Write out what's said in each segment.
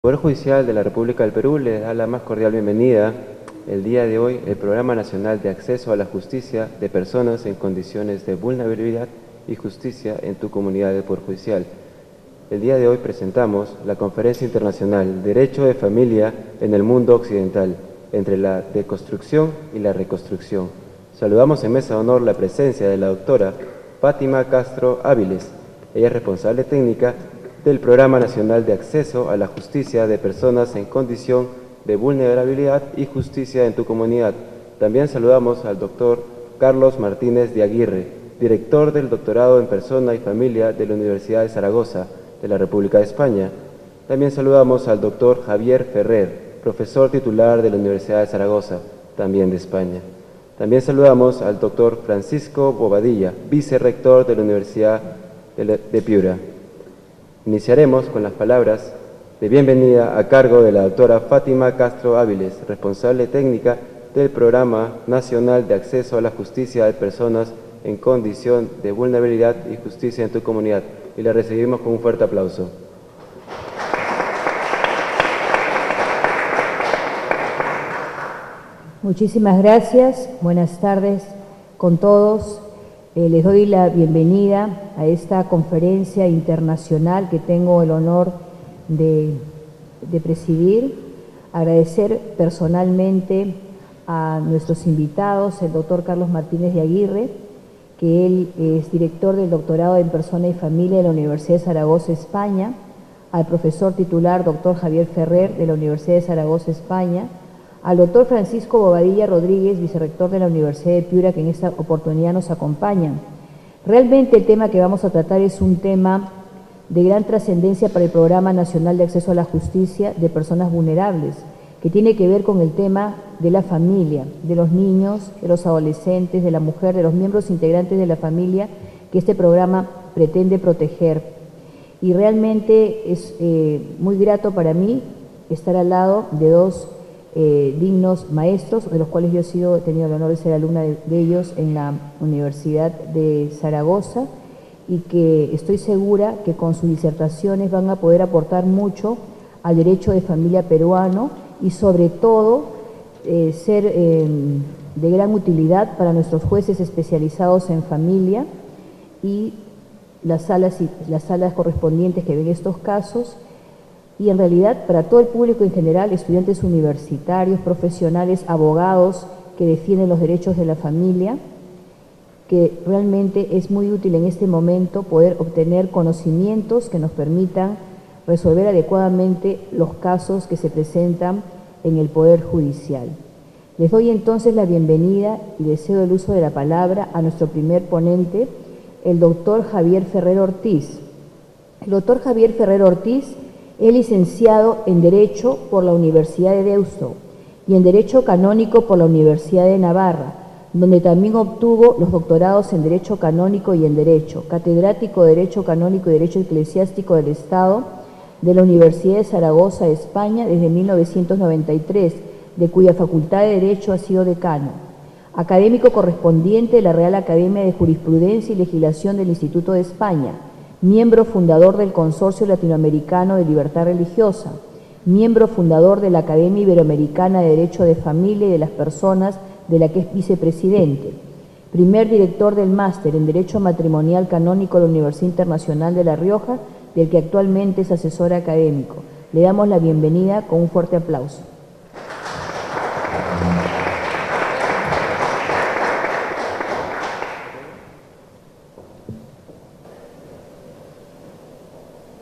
Poder Judicial de la República del Perú les da la más cordial bienvenida. El día de hoy, el Programa Nacional de Acceso a la Justicia de Personas en Condiciones de Vulnerabilidad y Justicia en tu Comunidad de Poder Judicial. El día de hoy presentamos la Conferencia Internacional Derecho de Familia en el Mundo Occidental, entre la deconstrucción y la reconstrucción. Saludamos en mesa de honor la presencia de la doctora Fátima Castro Áviles. Ella es responsable técnica del Programa Nacional de Acceso a la Justicia de Personas en Condición de Vulnerabilidad y Justicia en tu Comunidad. También saludamos al doctor Carlos Martínez de Aguirre, director del Doctorado en Persona y Familia de la Universidad de Zaragoza, de la República de España. También saludamos al doctor Javier Ferrer, profesor titular de la Universidad de Zaragoza, también de España. También saludamos al doctor Francisco Bobadilla, vicerrector de la Universidad de Piura. Iniciaremos con las palabras de bienvenida a cargo de la doctora Fátima Castro Áviles, responsable técnica del Programa Nacional de Acceso a la Justicia de Personas en Condición de Vulnerabilidad y Justicia en tu Comunidad. Y la recibimos con un fuerte aplauso. Muchísimas gracias. Buenas tardes con todos. Les doy la bienvenida a esta conferencia internacional que tengo el honor de presidir. Agradecer personalmente a nuestros invitados, el doctor Carlos Martínez de Aguirre, que él es director del Doctorado en Persona y Familia de la Universidad de Zaragoza, España, al profesor titular doctor Javier Ferrer de la Universidad de Zaragoza, España, al doctor Francisco Bobadilla Rodríguez, vicerrector de la Universidad de Piura, que en esta oportunidad nos acompañan. Realmente el tema que vamos a tratar es un tema de gran trascendencia para el Programa Nacional de Acceso a la Justicia de Personas Vulnerables, que tiene que ver con el tema de la familia, de los niños, de los adolescentes, de la mujer, de los miembros integrantes de la familia que este programa pretende proteger. Y realmente es muy grato para mí estar al lado de dos dignos maestros, de los cuales yo he tenido el honor de ser alumna de ellos en la Universidad de Zaragoza, y que estoy segura que con sus disertaciones van a poder aportar mucho al derecho de familia peruano y sobre todo ser de gran utilidad para nuestros jueces especializados en familia y las salas correspondientes que ven estos casos, y en realidad para todo el público en general, estudiantes universitarios, profesionales, abogados que defienden los derechos de la familia, que realmente es muy útil en este momento poder obtener conocimientos que nos permitan resolver adecuadamente los casos que se presentan en el Poder Judicial. Les doy entonces la bienvenida y deseo el uso de la palabra a nuestro primer ponente, el doctor Javier Ferrer Ortiz. El doctor Javier Ferrer Ortiz es licenciado en Derecho por la Universidad de Deusto y en Derecho Canónico por la Universidad de Navarra, donde también obtuvo los doctorados en Derecho Canónico y en Derecho, catedrático de Derecho Canónico y Derecho Eclesiástico del Estado de la Universidad de Zaragoza, España, desde 1993, de cuya Facultad de Derecho ha sido decano. Académico correspondiente de la Real Academia de Jurisprudencia y Legislación del Instituto de España, miembro fundador del Consorcio Latinoamericano de Libertad Religiosa, miembro fundador de la Academia Iberoamericana de Derecho de Familia y de las Personas, de la que es vicepresidente, primer director del Máster en Derecho Matrimonial Canónico de la Universidad Internacional de La Rioja, del que actualmente es asesor académico. Le damos la bienvenida con un fuerte aplauso.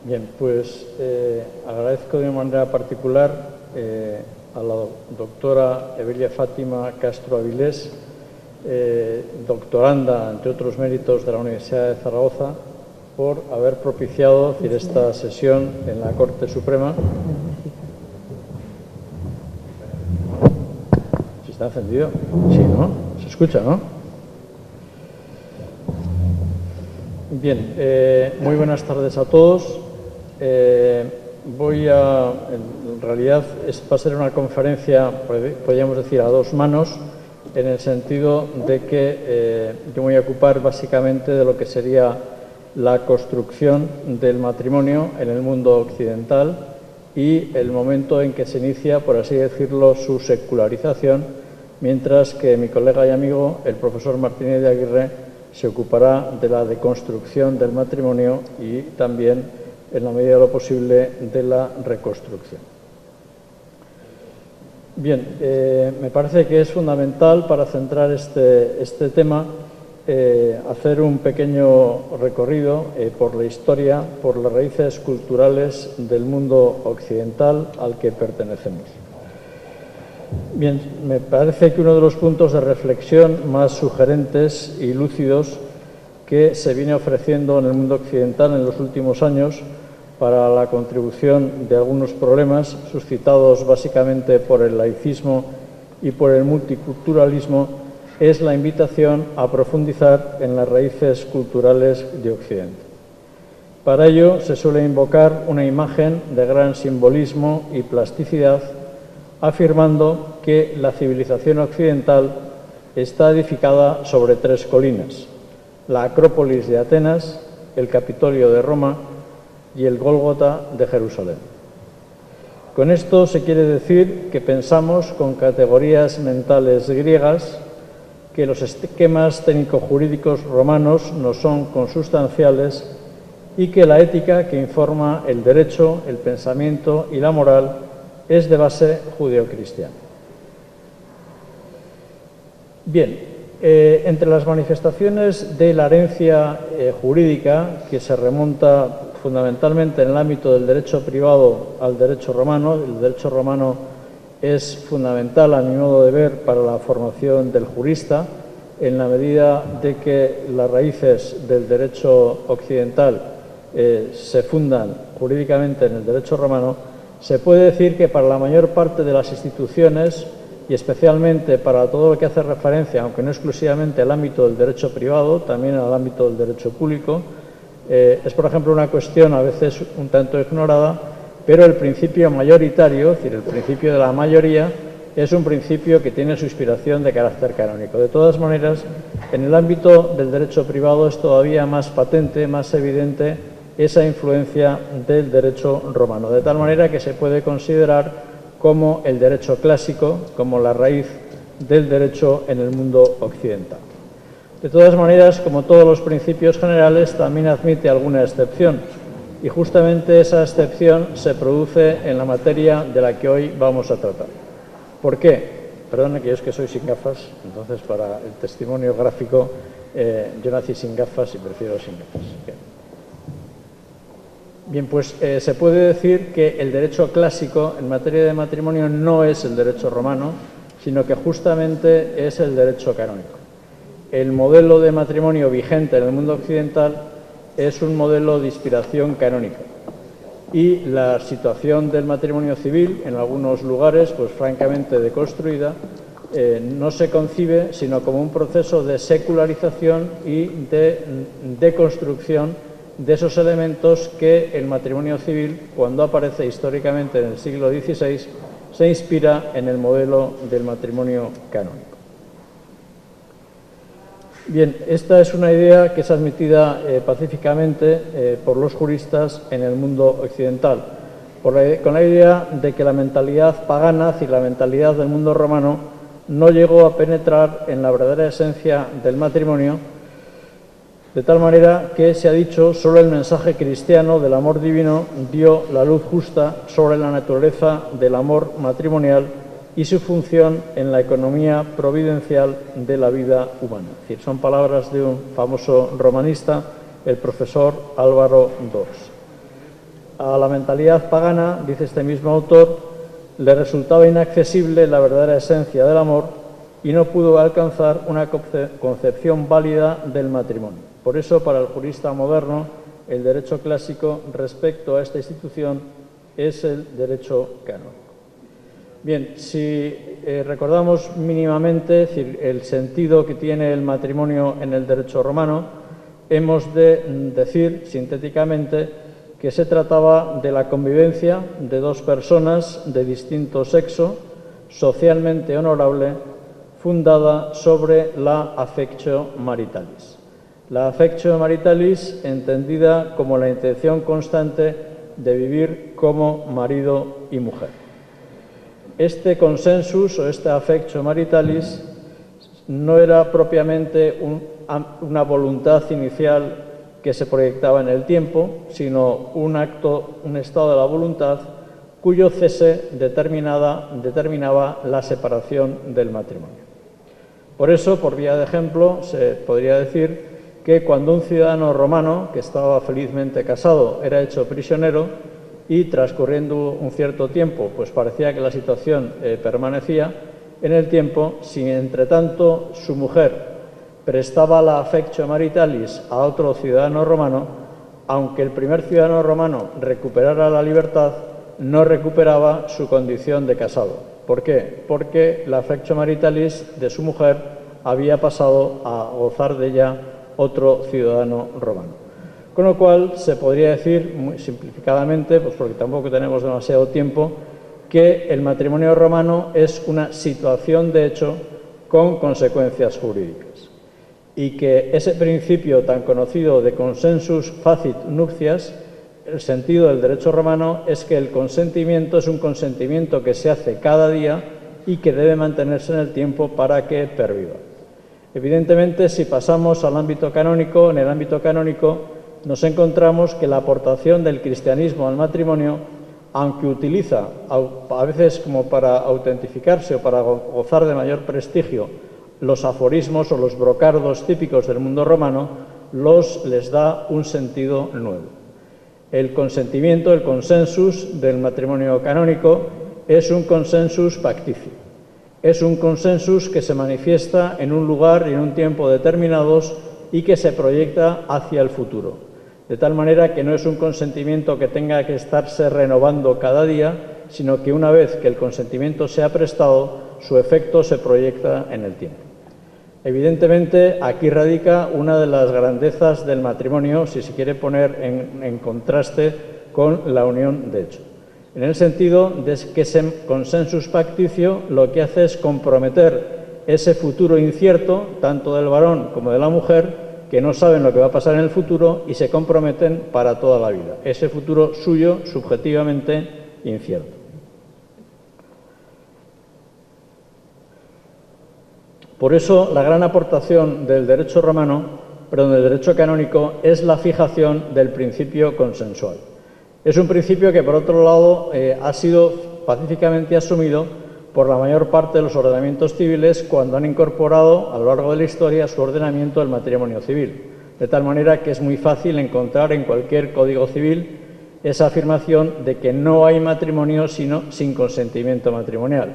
Bien, pues agradezco de una manera particular a la doctora Evelia Fátima Castro Áviles, doctoranda, entre otros méritos, de la Universidad de Zaragoza, por haber propiciado esta sesión en la Corte Suprema. ¿Sí está encendido? Sí, ¿no? ¿Se escucha, no? Bien, muy buenas tardes a todos. En realidad va a ser una conferencia, podríamos decir, a dos manos, en el sentido de que yo me voy a ocupar básicamente de lo que sería la construcción del matrimonio en el mundo occidental y el momento en que se inicia, por así decirlo, su secularización, mientras que mi colega y amigo, el profesor Martínez de Aguirre, se ocupará de la deconstrucción del matrimonio y también, en la medida de lo posible, de la reconstrucción. Bien, me parece que es fundamental para centrar este tema hacer un pequeño recorrido por la historia, por las raíces culturales del mundo occidental al que pertenecemos. Bien, me parece que uno de los puntos de reflexión más sugerentes y lúcidos que se viene ofreciendo en el mundo occidental en los últimos años para la contribución de algunos problemas suscitados básicamente por el laicismo y por el multiculturalismo es la invitación a profundizar en las raíces culturales de Occidente. Para ello se suele invocar una imagen de gran simbolismo y plasticidad, afirmando que la civilización occidental está edificada sobre tres colinas: la Acrópolis de Atenas, el Capitolio de Roma y el Gólgota de Jerusalén. Con esto se quiere decir que pensamos con categorías mentales griegas, que los esquemas técnico-jurídicos romanos no son consustanciales y que la ética que informa el derecho, el pensamiento y la moral es de base judeocristiana. Bien, entre las manifestaciones de la herencia jurídica, que se remonta fundamentalmente en el ámbito del derecho privado al derecho romano, el derecho romano es fundamental, a mi modo de ver, para la formación del jurista, en la medida de que las raíces del derecho occidental se fundan jurídicamente en el derecho romano. Se puede decir que para la mayor parte de las instituciones, y especialmente para todo lo que hace referencia, aunque no exclusivamente al ámbito del derecho privado, también al ámbito del derecho público, es, por ejemplo, una cuestión a veces un tanto ignorada, pero el principio mayoritario, es decir, el principio de la mayoría, es un principio que tiene su inspiración de carácter canónico. De todas maneras, en el ámbito del derecho privado es todavía más patente, más evidente esa influencia del derecho romano, de tal manera que se puede considerar como el derecho clásico, como la raíz del derecho en el mundo occidental. De todas maneras, como todos los principios generales, también admite alguna excepción, y justamente esa excepción se produce en la materia de la que hoy vamos a tratar. ¿Por qué? Perdone que yo es que soy sin gafas, entonces para el testimonio gráfico yo nací sin gafas y prefiero sin gafas. Bien, pues se puede decir que el derecho clásico en materia de matrimonio no es el derecho romano, sino que justamente es el derecho canónico. El modelo de matrimonio vigente en el mundo occidental es un modelo de inspiración canónica. Y la situación del matrimonio civil, en algunos lugares, pues francamente deconstruida, no se concibe sino como un proceso de secularización y de deconstrucción de esos elementos que el matrimonio civil, cuando aparece históricamente en el siglo XVI, se inspira en el modelo del matrimonio canónico. Bien, esta es una idea que es admitida pacíficamente por los juristas en el mundo occidental, con la idea de que la mentalidad pagana, es decir, la mentalidad del mundo romano, no llegó a penetrar en la verdadera esencia del matrimonio, de tal manera que se ha dicho solo el mensaje cristiano del amor divino dio la luz justa sobre la naturaleza del amor matrimonial y su función en la economía providencial de la vida humana. Es decir, son palabras de un famoso romanista, el profesor Álvaro Dors. A la mentalidad pagana, dice este mismo autor, le resultaba inaccesible la verdadera esencia del amor y no pudo alcanzar una concepción válida del matrimonio. Por eso, para el jurista moderno, el derecho clásico respecto a esta institución es el derecho canónico. Bien, si recordamos mínimamente, es decir, el sentido que tiene el matrimonio en el derecho romano, hemos de decir sintéticamente que se trataba de la convivencia de dos personas de distinto sexo, socialmente honorable, fundada sobre la affectio maritalis. La affectio maritalis, entendida como la intención constante de vivir como marido y mujer. Este consensus o este affectio maritalis no era propiamente una voluntad inicial que se proyectaba en el tiempo, sino un estado de la voluntad cuyo cese determinaba la separación del matrimonio. Por eso, por vía de ejemplo, se podría decir que cuando un ciudadano romano que estaba felizmente casado era hecho prisionero y transcurriendo un cierto tiempo, pues parecía que la situación permanecía en el tiempo, si entre tanto su mujer prestaba la affectio maritalis a otro ciudadano romano, aunque el primer ciudadano romano recuperara la libertad, no recuperaba su condición de casado. ¿Por qué? Porque la affectio maritalis de su mujer había pasado a gozar de ella otro ciudadano romano. Con lo cual se podría decir, muy simplificadamente, pues porque tampoco tenemos demasiado tiempo, que el matrimonio romano es una situación de hecho con consecuencias jurídicas. Y que ese principio tan conocido de consensus facit nuptias, el sentido del derecho romano es que el consentimiento es un consentimiento que se hace cada día y que debe mantenerse en el tiempo para que perviva. Evidentemente, si pasamos al ámbito canónico, en el ámbito canónico nos encontramos que la aportación del cristianismo al matrimonio, aunque utiliza a veces como para autentificarse o para gozar de mayor prestigio los aforismos o los brocardos típicos del mundo romano, les da un sentido nuevo. El consentimiento, el consensus del matrimonio canónico es un consensus pacticio. Es un consensus que se manifiesta en un lugar y en un tiempo determinados y que se proyecta hacia el futuro. De tal manera que no es un consentimiento que tenga que estarse renovando cada día, sino que una vez que el consentimiento se ha prestado, su efecto se proyecta en el tiempo. Evidentemente, aquí radica una de las grandezas del matrimonio, si se quiere poner en contraste con la unión de hecho. En el sentido de que ese consensus pacticio lo que hace es comprometer ese futuro incierto, tanto del varón como de la mujer, que no saben lo que va a pasar en el futuro y se comprometen para toda la vida. Ese futuro suyo, subjetivamente incierto. Por eso, la gran aportación del derecho del derecho canónico, es la fijación del principio consensual. Es un principio que, por otro lado, ha sido pacíficamente asumido por la mayor parte de los ordenamientos civiles cuando han incorporado a lo largo de la historia su ordenamiento del matrimonio civil. De tal manera que es muy fácil encontrar en cualquier código civil esa afirmación de que no hay matrimonio sino sin consentimiento matrimonial.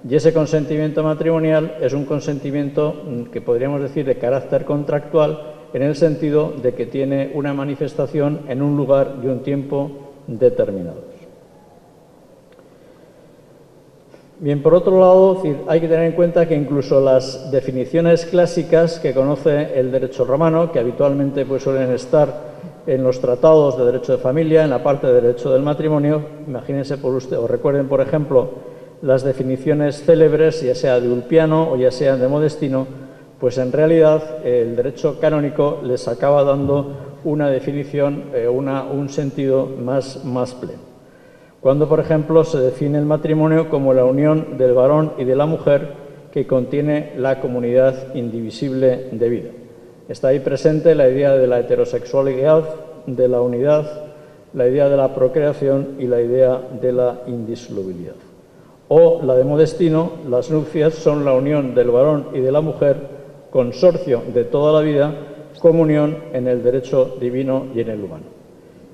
Y ese consentimiento matrimonial es un consentimiento que podríamos decir de carácter contractual, en el sentido de que tiene una manifestación en un lugar y un tiempo determinados. Bien, por otro lado, hay que tener en cuenta que incluso las definiciones clásicas que conoce el derecho romano, que habitualmente suelen estar en los tratados de derecho de familia, en la parte de derecho del matrimonio, imagínense por usted, o recuerden, por ejemplo, las definiciones célebres, ya sea de Ulpiano o ya sea de Modestino, pues en realidad el derecho canónico les acaba dando una definición, un sentido más pleno. Cuando, por ejemplo, se define el matrimonio como la unión del varón y de la mujer que contiene la comunidad indivisible de vida. Está ahí presente la idea de la heterosexualidad, de la unidad, la idea de la procreación y la idea de la indisolubilidad. O la de Modestino, las nupcias son la unión del varón y de la mujer, consorcio de toda la vida, comunión en el derecho divino y en el humano.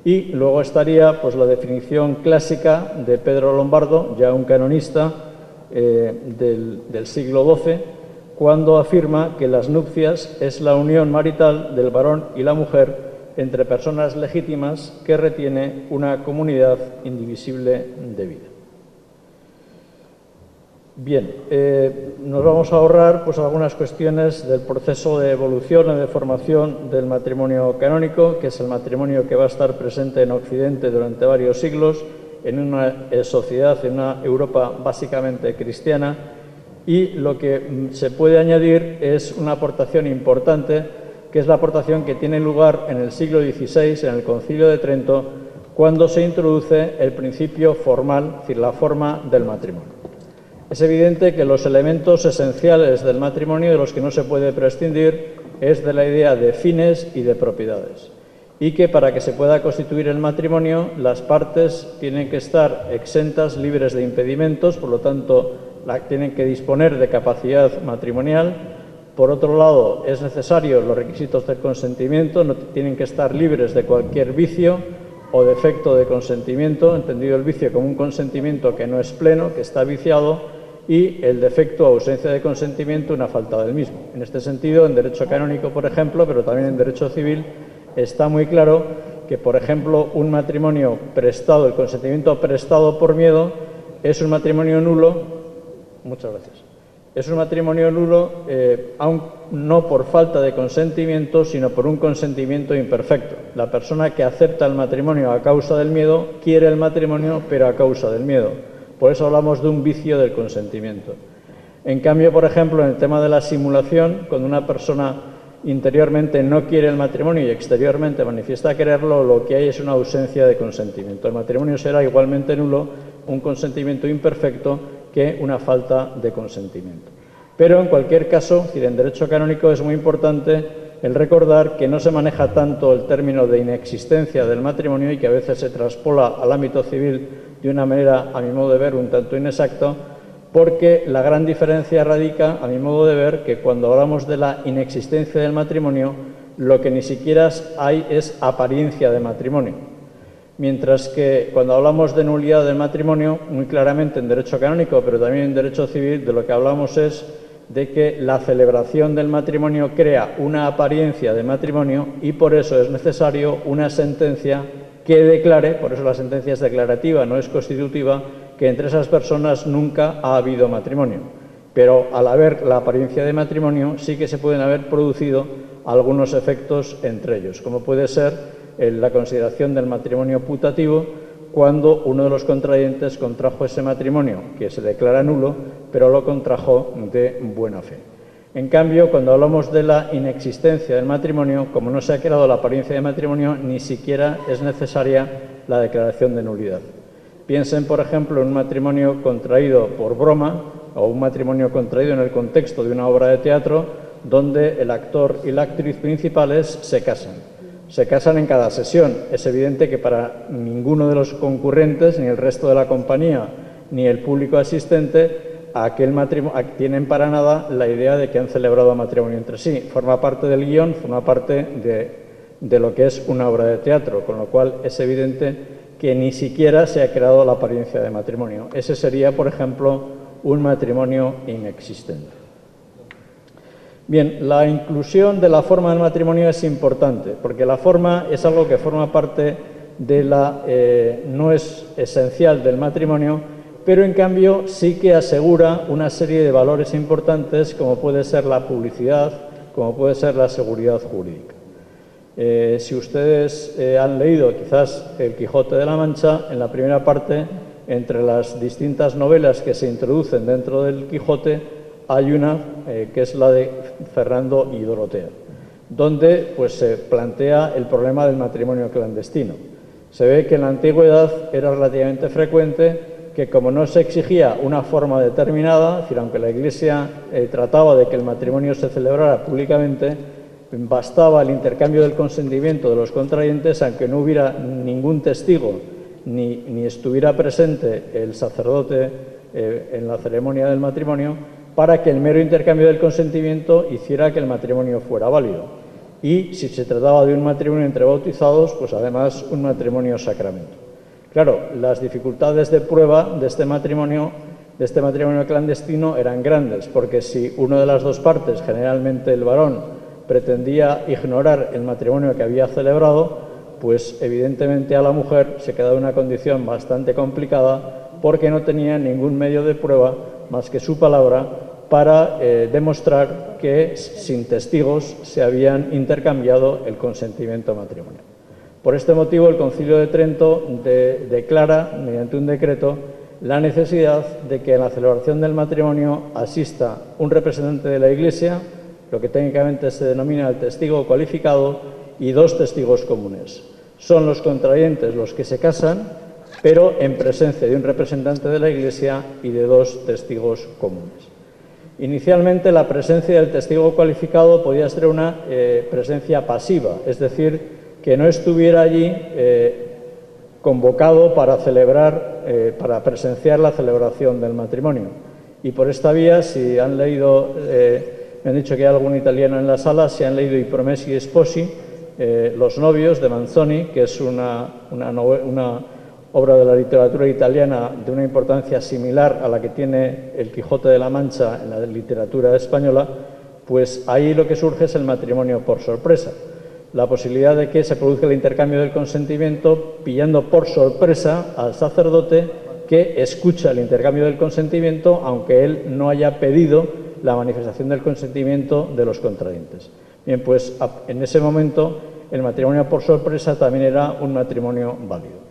Y luego estaría la definición clásica de Pedro Lombardo, ya un canonista del siglo XII, cuando afirma que las nupcias es la unión marital del varón y la mujer entre personas legítimas que retiene una comunidad indivisible de vida. Bien, nos vamos a ahorrar algunas cuestiones del proceso de evolución y de formación del matrimonio canónico, que es el matrimonio que va a estar presente en Occidente durante varios siglos, en una sociedad, en una Europa básicamente cristiana, y lo que se puede añadir es una aportación importante, que es la aportación que tiene lugar en el siglo XVI, en el Concilio de Trento, cuando se introduce el principio formal, es decir, la forma del matrimonio. Es evidente que los elementos esenciales del matrimonio, de los que no se puede prescindir, es de la idea de fines y de propiedades. Y que para que se pueda constituir el matrimonio, las partes tienen que estar exentas, libres de impedimentos, por lo tanto, tienen que disponer de capacidad matrimonial. Por otro lado, es necesario los requisitos del consentimiento, no tienen que estar libres de cualquier vicio o defecto de consentimiento, entendido el vicio como un consentimiento que no es pleno, que está viciado, y el defecto o ausencia de consentimiento una falta del mismo. En este sentido, en derecho canónico, por ejemplo, pero también en derecho civil, está muy claro que, por ejemplo, un matrimonio prestado, el consentimiento prestado por miedo, es un matrimonio nulo. Muchas gracias. Es un matrimonio nulo, aun no por falta de consentimiento, sino por un consentimiento imperfecto. La persona que acepta el matrimonio a causa del miedo quiere el matrimonio, pero a causa del miedo. Por eso hablamos de un vicio del consentimiento. En cambio, por ejemplo, en el tema de la simulación, cuando una persona interiormente no quiere el matrimonio y exteriormente manifiesta quererlo, lo que hay es una ausencia de consentimiento. El matrimonio será igualmente nulo, un consentimiento imperfecto, que una falta de consentimiento. Pero en cualquier caso, es decir, en derecho canónico es muy importante el recordar que no se maneja tanto el término de inexistencia del matrimonio y que a veces se traspola al ámbito civil de una manera, a mi modo de ver, un tanto inexacta, porque la gran diferencia radica, a mi modo de ver, que cuando hablamos de la inexistencia del matrimonio, lo que ni siquiera hay es apariencia de matrimonio. Mientras que cuando hablamos de nulidad del matrimonio, muy claramente en derecho canónico, pero también en derecho civil, de lo que hablamos es de que la celebración del matrimonio crea una apariencia de matrimonio y por eso es necesario una sentencia que declare, por eso la sentencia es declarativa, no es constitutiva, que entre esas personas nunca ha habido matrimonio. Pero al haber la apariencia de matrimonio, sí que se pueden haber producido algunos efectos entre ellos, como puede ser la consideración del matrimonio putativo, cuando uno de los contrayentes contrajo ese matrimonio, que se declara nulo, pero lo contrajo de buena fe. En cambio, cuando hablamos de la inexistencia del matrimonio, como no se ha creado la apariencia de matrimonio, ni siquiera es necesaria la declaración de nulidad. Piensen, por ejemplo, en un matrimonio contraído por broma o un matrimonio contraído en el contexto de una obra de teatro donde el actor y la actriz principales se casan. Se casan en cada sesión. Es evidente que para ninguno de los concurrentes, ni el resto de la compañía, ni el público asistente, tienen para nada la idea de que han celebrado matrimonio entre sí. Forma parte del guión, forma parte de lo que es una obra de teatro, con lo cual es evidente que ni siquiera se ha creado la apariencia de matrimonio. Ese sería, por ejemplo, un matrimonio inexistente. Bien, la inclusión de la forma del matrimonio es importante, porque la forma es algo que forma parte de no es esencial del matrimonio, pero en cambio sí que asegura una serie de valores importantes, como puede ser la publicidad, como puede ser la seguridad jurídica. Si ustedes han leído quizás El Quijote de la Mancha, en la primera parte, entre las distintas novelas que se introducen dentro del Quijote, hay una que es la de Fernando y Dorotea, donde pues, se plantea el problema del matrimonio clandestino. Se ve que en la antigüedad era relativamente frecuente que, como no se exigía una forma determinada, es decir, aunque la Iglesia trataba de que el matrimonio se celebrara públicamente, bastaba el intercambio del consentimiento de los contrayentes, aunque no hubiera ningún testigo ni estuviera presente el sacerdote en la ceremonia del matrimonio, para que el mero intercambio del consentimiento hiciera que el matrimonio fuera válido. Y si se trataba de un matrimonio entre bautizados, pues además un matrimonio sacramento. Claro, las dificultades de prueba de este matrimonio clandestino eran grandes, porque si una de las dos partes, generalmente el varón, pretendía ignorar el matrimonio que había celebrado, pues evidentemente a la mujer se quedaba en una condición bastante complicada porque no tenía ningún medio de prueba más que su palabra para demostrar que sin testigos se habían intercambiado el consentimiento matrimonial. Por este motivo, el Concilio de Trento declara, mediante un decreto, la necesidad de que en la celebración del matrimonio asista un representante de la Iglesia, lo que técnicamente se denomina el testigo cualificado, y dos testigos comunes. Son los contrayentes los que se casan, pero en presencia de un representante de la Iglesia y de 2 testigos comunes. Inicialmente, la presencia del testigo cualificado podía ser una presencia pasiva, es decir, que no estuviera allí convocado para para presenciar la celebración del matrimonio. Y por esta vía, si han leído, me han dicho que hay algún italiano en la sala, si han leído I Promessi Sposi, Los novios de Manzoni, que es una obra de la literatura italiana de una importancia similar a la que tiene El Quijote de la Mancha en la literatura española, pues ahí lo que surge es el matrimonio por sorpresa. La posibilidad de que se produzca el intercambio del consentimiento pillando por sorpresa al sacerdote que escucha el intercambio del consentimiento aunque él no haya pedido la manifestación del consentimiento de los contrayentes. Bien, pues en ese momento el matrimonio por sorpresa también era un matrimonio válido.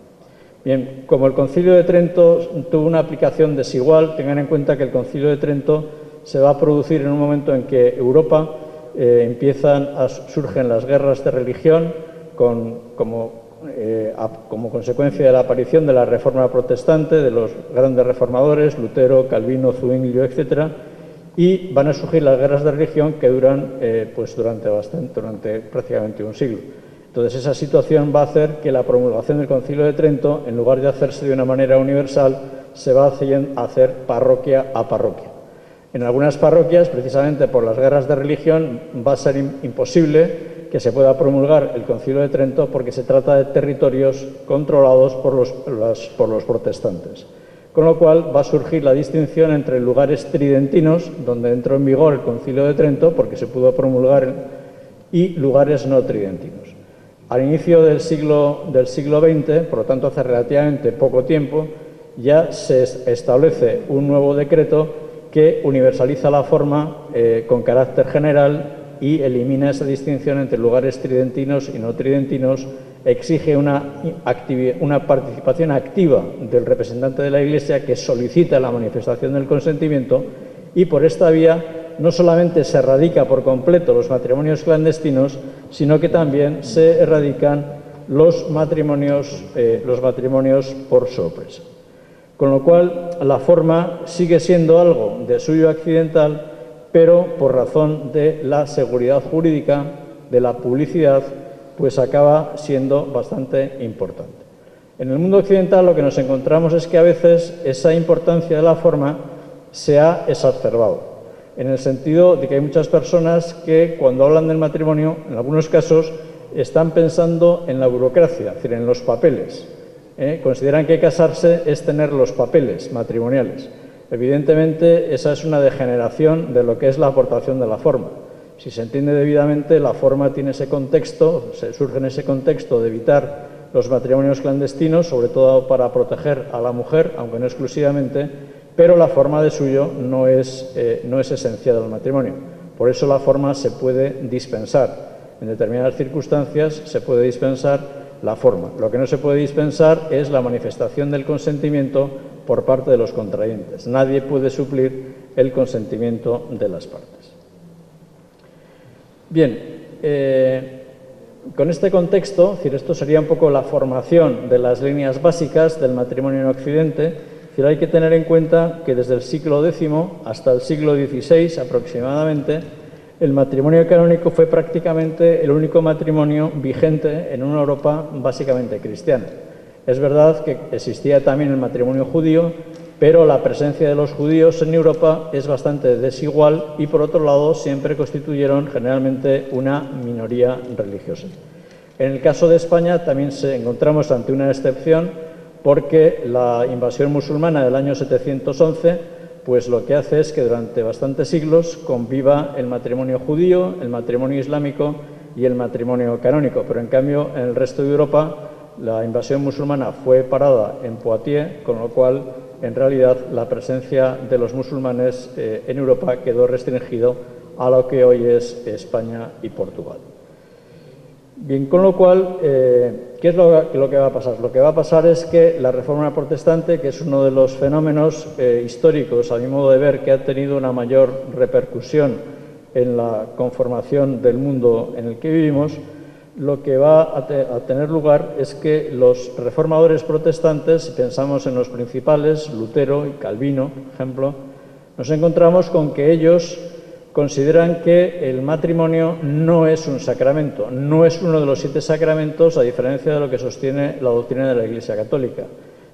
Bien, como el Concilio de Trento tuvo una aplicación desigual, tengan en cuenta que el Concilio de Trento se va a producir en un momento en que Europa surgen las guerras de religión como consecuencia de la aparición de la Reforma protestante, de los grandes reformadores, Lutero, Calvino, Zwinglio, etc. Y van a surgir las guerras de religión que duran durante prácticamente un siglo. Entonces, esa situación va a hacer que la promulgación del Concilio de Trento, en lugar de hacerse de una manera universal, se va a hacer parroquia a parroquia. En algunas parroquias, precisamente por las guerras de religión, va a ser imposible que se pueda promulgar el Concilio de Trento porque se trata de territorios controlados por los protestantes. Con lo cual va a surgir la distinción entre lugares tridentinos, donde entró en vigor el Concilio de Trento, porque se pudo promulgar, y lugares no tridentinos. Al inicio del siglo XX, por lo tanto hace relativamente poco tiempo, ya se establece un nuevo decreto que universaliza la forma con carácter general y elimina esa distinción entre lugares tridentinos y no tridentinos, exige una participación activa del representante de la Iglesia que solicita la manifestación del consentimiento, y por esta vía no solamente se erradica por completo los matrimonios clandestinos, sino que también se erradican los matrimonios por sorpresa. Con lo cual, la forma sigue siendo algo de suyo accidental, pero por razón de la seguridad jurídica, de la publicidad, pues acaba siendo bastante importante. En el mundo occidental lo que nos encontramos es que a veces esa importancia de la forma se ha exacerbado, en el sentido de que hay muchas personas que cuando hablan del matrimonio, en algunos casos, están pensando en la burocracia, es decir, en los papeles. Consideran que casarse es tener los papeles matrimoniales. Evidentemente, esa es una degeneración de lo que es la aportación de la forma. Si se entiende debidamente, la forma tiene ese contexto, surge en ese contexto de evitar los matrimonios clandestinos, sobre todo para proteger a la mujer, aunque no exclusivamente, pero la forma de suyo no es esencial al matrimonio. Por eso la forma se puede dispensar. En determinadas circunstancias se puede dispensar la forma. Lo que no se puede dispensar es la manifestación del consentimiento por parte de los contrayentes. Nadie puede suplir el consentimiento de las partes. Bien, con este contexto, es decir, esto sería un poco la formación de las líneas básicas del matrimonio en Occidente. Es decir, hay que tener en cuenta que desde el siglo X hasta el siglo XVI aproximadamente, el matrimonio canónico fue prácticamente el único matrimonio vigente en una Europa básicamente cristiana. Es verdad que existía también el matrimonio judío, pero la presencia de los judíos en Europa es bastante desigual y, por otro lado, siempre constituyeron generalmente una minoría religiosa. En el caso de España también encontramos ante una excepción, porque la invasión musulmana del año 711 pues lo que hace es que durante bastantes siglos conviva el matrimonio judío, el matrimonio islámico y el matrimonio canónico. Pero en cambio, en el resto de Europa, la invasión musulmana fue parada en Poitiers, con lo cual, en realidad, la presencia de los musulmanes en Europa quedó restringido a lo que hoy es España y Portugal. Bien, con lo cual, ¿qué es lo que va a pasar? Lo que va a pasar es que la Reforma protestante, que es uno de los fenómenos históricos, a mi modo de ver, que ha tenido una mayor repercusión en la conformación del mundo en el que vivimos, lo que va a tener lugar es que los reformadores protestantes, si pensamos en los principales, Lutero y Calvino, por ejemplo, nos encontramos con que ellos consideran que el matrimonio no es un sacramento, no es uno de los 7 sacramentos, a diferencia de lo que sostiene la doctrina de la Iglesia Católica,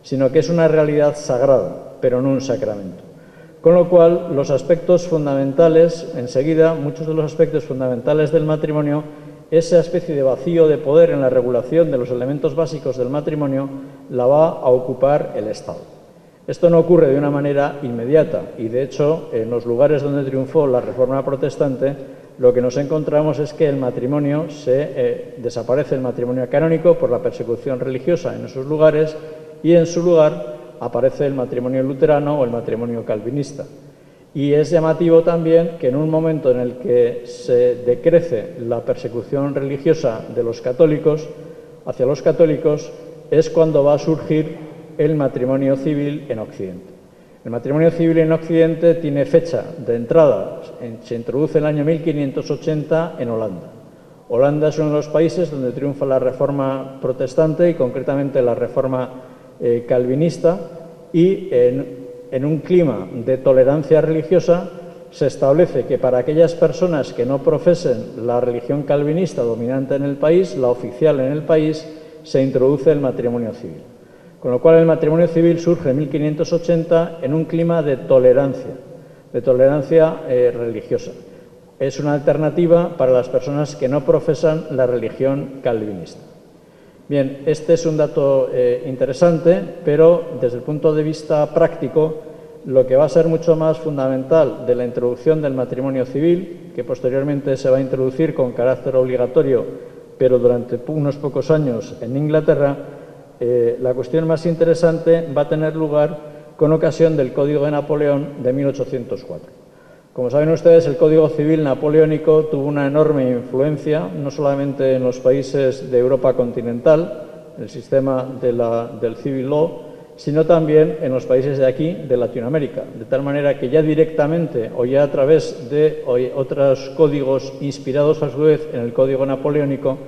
sino que es una realidad sagrada, pero no un sacramento. Con lo cual, los aspectos fundamentales, enseguida, muchos de los aspectos fundamentales del matrimonio, esa especie de vacío de poder en la regulación de los elementos básicos del matrimonio, la va a ocupar el Estado. Esto no ocurre de una manera inmediata y, de hecho, en los lugares donde triunfó la Reforma protestante, lo que nos encontramos es que el matrimonio desaparece el matrimonio canónico por la persecución religiosa en esos lugares y en su lugar aparece el matrimonio luterano o el matrimonio calvinista. Y es llamativo también que en un momento en el que se decrece la persecución religiosa de los católicos hacia los católicos es cuando va a surgir el matrimonio civil en Occidente. El matrimonio civil en Occidente tiene fecha de entrada, se introduce en el año 1580 en Holanda. Holanda es uno de los países donde triunfa la Reforma protestante y concretamente la Reforma calvinista, y en un clima de tolerancia religiosa se establece que para aquellas personas que no profesen la religión calvinista dominante en el país, la oficial en el país, se introduce el matrimonio civil. Con lo cual el matrimonio civil surge en 1580 en un clima de tolerancia religiosa. Es una alternativa para las personas que no profesan la religión calvinista. Bien, este es un dato interesante, pero desde el punto de vista práctico, lo que va a ser mucho más fundamental de la introducción del matrimonio civil, que posteriormente se va a introducir con carácter obligatorio, pero durante unos pocos años en Inglaterra, la cuestión más interesante va a tener lugar con ocasión del Código de Napoleón de 1804. Como saben ustedes, el Código Civil napoleónico tuvo una enorme influencia, no solamente en los países de Europa continental, el sistema del Civil Law, sino también en los países de aquí, de Latinoamérica, de tal manera que ya directamente o ya a través de otros códigos inspirados a su vez en el Código Napoleónico,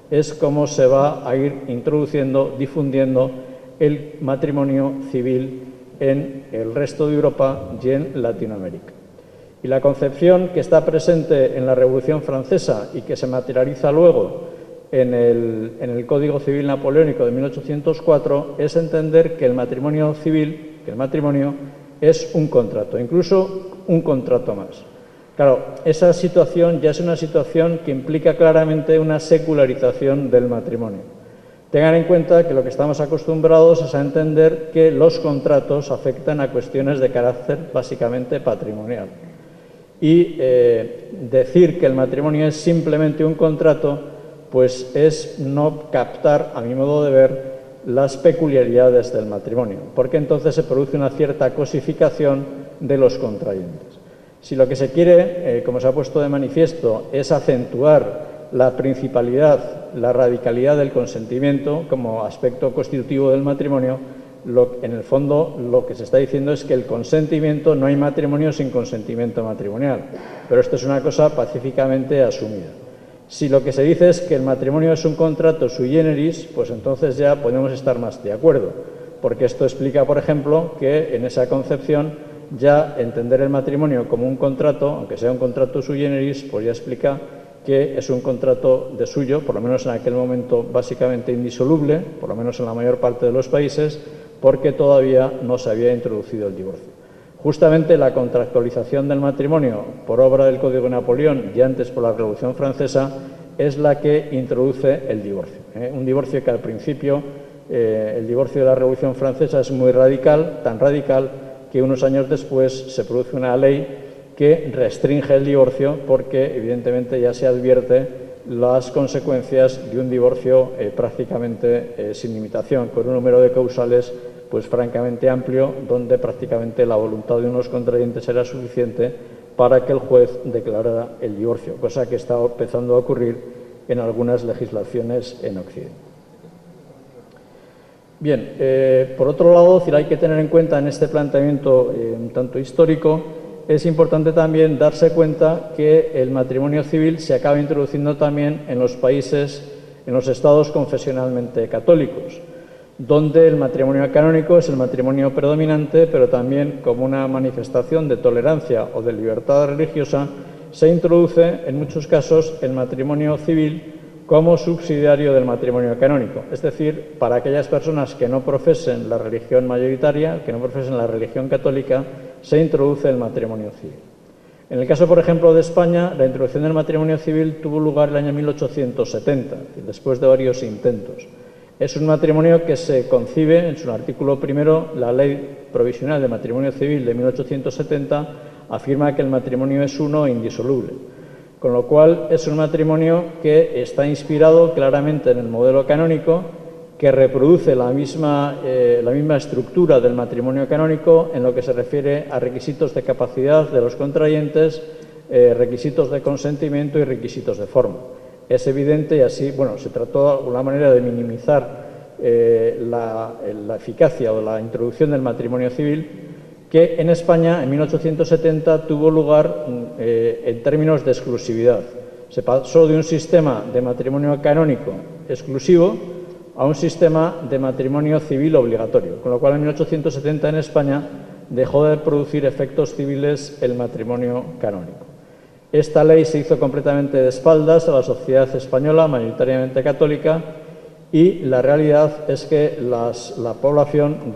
es como se va a ir introduciendo, difundiendo el matrimonio civil en el resto de Europa y en Latinoamérica. Y la concepción que está presente en la Revolución Francesa y que se materializa luego en el Código Civil Napoleónico de 1804 es entender que el matrimonio civil, que el matrimonio es un contrato, incluso un contrato más. Claro, esa situación ya es una situación que implica claramente una secularización del matrimonio. Tengan en cuenta que lo que estamos acostumbrados es a entender que los contratos afectan a cuestiones de carácter básicamente patrimonial. Y decir que el matrimonio es simplemente un contrato, pues es no captar, a mi modo de ver, las peculiaridades del matrimonio, porque entonces se produce una cierta cosificación de los contrayentes. Si lo que se quiere, como se ha puesto de manifiesto, es acentuar la principalidad, la radicalidad del consentimiento como aspecto constitutivo del matrimonio, en el fondo lo que se está diciendo es que el consentimiento, no hay matrimonio sin consentimiento matrimonial, pero esto es una cosa pacíficamente asumida. Si lo que se dice es que el matrimonio es un contrato sui generis, pues entonces ya podemos estar más de acuerdo, porque esto explica, por ejemplo, que en esa concepción ya entender el matrimonio como un contrato, aunque sea un contrato sui generis, pues ya explica que es un contrato de suyo, por lo menos en aquel momento básicamente indisoluble, por lo menos en la mayor parte de los países, porque todavía no se había introducido el divorcio. Justamente la contractualización del matrimonio por obra del Código de Napoleón y antes por la Revolución Francesa es la que introduce el divorcio. Un divorcio que al principio, el divorcio de la Revolución Francesa es muy radical, tan radical que unos años después se produce una ley que restringe el divorcio porque evidentemente ya se advierte las consecuencias de un divorcio prácticamente sin limitación, con un número de causales pues francamente amplio, donde prácticamente la voluntad de unos contrayentes era suficiente para que el juez declarara el divorcio, cosa que está empezando a ocurrir en algunas legislaciones en Occidente. Bien, por otro lado, hay que tener en cuenta en este planteamiento un tanto histórico, es importante también darse cuenta que el matrimonio civil se acaba introduciendo también en los países en los estados confesionalmente católicos, donde el matrimonio canónico es el matrimonio predominante, pero también como una manifestación de tolerancia o de libertad religiosa, se introduce en muchos casos el matrimonio civil como subsidiario del matrimonio canónico. Es decir, para aquellas personas que no profesen la religión mayoritaria, que no profesen la religión católica, se introduce el matrimonio civil. En el caso, por ejemplo, de España, la introducción del matrimonio civil tuvo lugar en el año 1870, después de varios intentos. Es un matrimonio que se concibe, en su artículo primero, la Ley Provisional de Matrimonio Civil de 1870 afirma que el matrimonio es uno e indisoluble, con lo cual es un matrimonio que está inspirado claramente en el modelo canónico, que reproduce la misma estructura del matrimonio canónico en lo que se refiere a requisitos de capacidad de los contrayentes, requisitos de consentimiento y requisitos de forma. Es evidente, y así, bueno, se trató de una manera de minimizar la eficacia o la introducción del matrimonio civil, que en España, en 1870, tuvo lugar en términos de exclusividad. Se pasó de un sistema de matrimonio canónico exclusivo a un sistema de matrimonio civil obligatorio, con lo cual en 1870 en España dejó de producir efectos civiles el matrimonio canónico. Esta ley se hizo completamente de espaldas a la sociedad española, mayoritariamente católica, y la realidad es que la población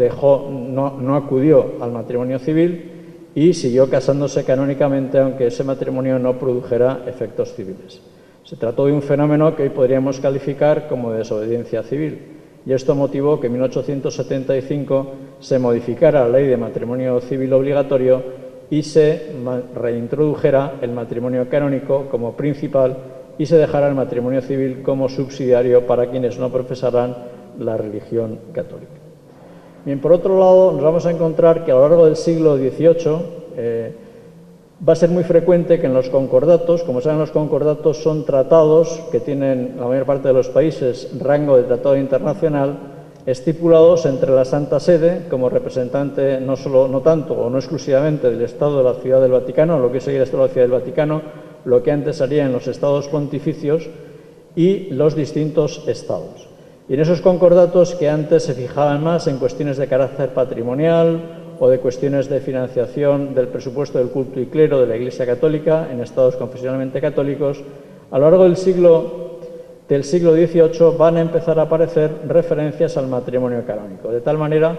no acudió al matrimonio civil y siguió casándose canónicamente, aunque ese matrimonio no produjera efectos civiles. Se trató de un fenómeno que hoy podríamos calificar como desobediencia civil, y esto motivó que en 1875 se modificara la ley de matrimonio civil obligatorio y se reintrodujera el matrimonio canónico como principal y se dejara el matrimonio civil como subsidiario para quienes no profesaran la religión católica. Bien, por otro lado, nos vamos a encontrar que a lo largo del siglo XVIII va a ser muy frecuente que en los concordatos, como saben, los concordatos son tratados que tienen, la mayor parte de los países, rango de tratado internacional, estipulados entre la Santa Sede, como representante no tanto o no exclusivamente del Estado de la Ciudad del Vaticano, lo que es hoy el Estado de la Ciudad del Vaticano, lo que antes harían los estados pontificios, y los distintos estados. Y en esos concordatos, que antes se fijaban más en cuestiones de carácter patrimonial o de cuestiones de financiación del presupuesto del culto y clero de la Iglesia Católica en estados confesionalmente católicos, a lo largo del siglo XVIII van a empezar a aparecer referencias al matrimonio canónico, de tal manera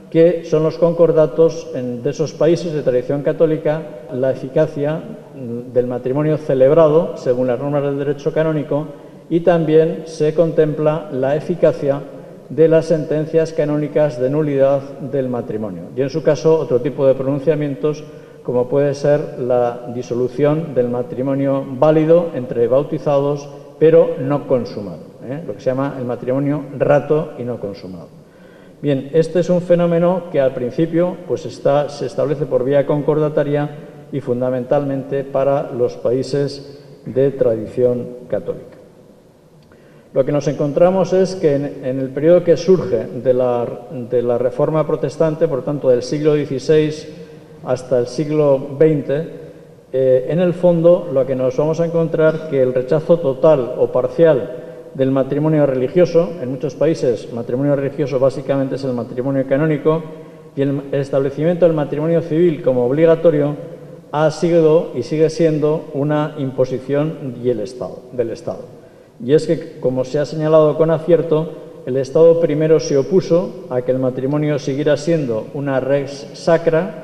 que son los concordatos de esos países de tradición católica la eficacia del matrimonio celebrado según las normas del derecho canónico, y también se contempla la eficacia de las sentencias canónicas de nulidad del matrimonio, y en su caso otro tipo de pronunciamientos, como puede ser la disolución del matrimonio válido entre bautizados pero no consumado, lo que se llama el matrimonio rato y no consumado. Bien, este es un fenómeno que al principio pues se establece por vía concordataria y fundamentalmente para los países de tradición católica. Lo que nos encontramos es que en el periodo que surge de la Reforma Protestante, por tanto del siglo XVI hasta el siglo XX, en el fondo lo que nos vamos a encontrar que el rechazo total o parcial del matrimonio religioso, en muchos países matrimonio religioso básicamente es el matrimonio canónico, y el establecimiento del matrimonio civil como obligatorio ha sido y sigue siendo una imposición del Estado. Y es que, como se ha señalado con acierto, el Estado primero se opuso a que el matrimonio siguiera siendo una res sacra,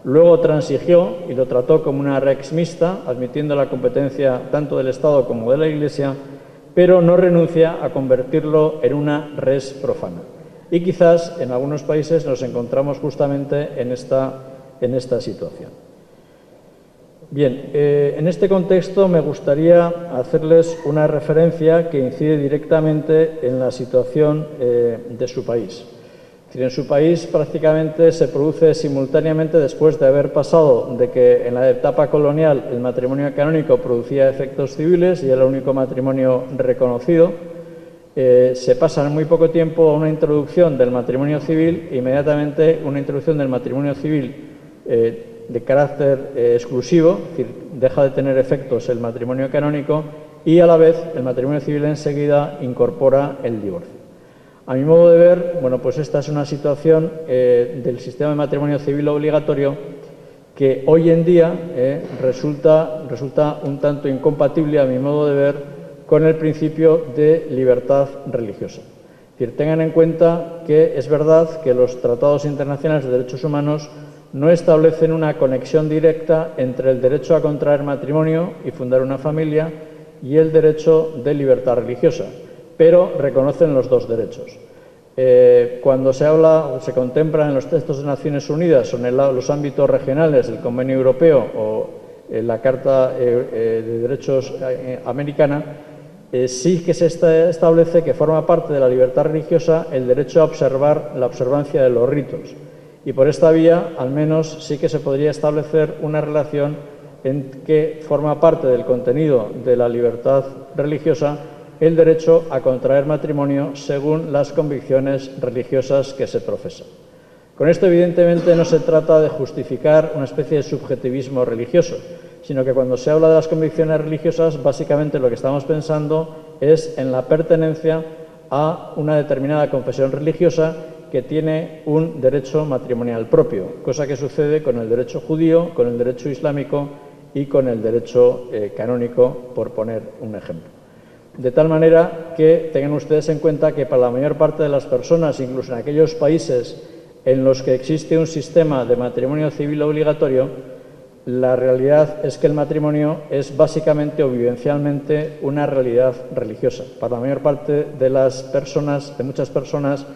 luego transigió y lo trató como una rex mixta, admitiendo la competencia tanto del Estado como de la Iglesia, pero no renuncia a convertirlo en una res profana. Y quizás en algunos países nos encontramos justamente en esta situación. Bien, en este contexto me gustaría hacerles una referencia que incide directamente en la situación de su país. En su país prácticamente se produce simultáneamente, después de haber pasado de que en la etapa colonial el matrimonio canónico producía efectos civiles y era el único matrimonio reconocido, se pasa en muy poco tiempo a una introducción del matrimonio civil, e inmediatamente una introducción del matrimonio civil de carácter exclusivo, es decir, deja de tener efectos el matrimonio canónico, y a la vez el matrimonio civil enseguida incorpora el divorcio. A mi modo de ver, bueno, pues esta es una situación del sistema de matrimonio civil obligatorio que hoy en día resulta un tanto incompatible, a mi modo de ver, con el principio de libertad religiosa. Es decir, tengan en cuenta que es verdad que los tratados internacionales de derechos humanos no establecen una conexión directa entre el derecho a contraer matrimonio y fundar una familia y el derecho de libertad religiosa, pero reconocen los dos derechos. Cuando se habla o se contempla en los textos de Naciones Unidas o en los ámbitos regionales del Convenio Europeo o en la Carta de Derechos Americana, sí que se establece que forma parte de la libertad religiosa el derecho a observar la observancia de los ritos. Y por esta vía, al menos, sí que se podría establecer una relación en que forma parte del contenido de la libertad religiosa el derecho a contraer matrimonio según las convicciones religiosas que se profesan. Con esto, evidentemente, no se trata de justificar una especie de subjetivismo religioso, sino que cuando se habla de las convicciones religiosas, básicamente lo que estamos pensando es en la pertenencia a una determinada confesión religiosa que tiene un derecho matrimonial propio, cosa que sucede con el derecho judío, con el derecho islámico y con el derecho canónico, por poner un ejemplo. De tal manera que tengan ustedes en cuenta que para la mayor parte de las personas, incluso en aquellos países en los que existe un sistema de matrimonio civil obligatorio, la realidad es que el matrimonio es básicamente o vivencialmente una realidad religiosa. Para la mayor parte de las personas, de muchas personas,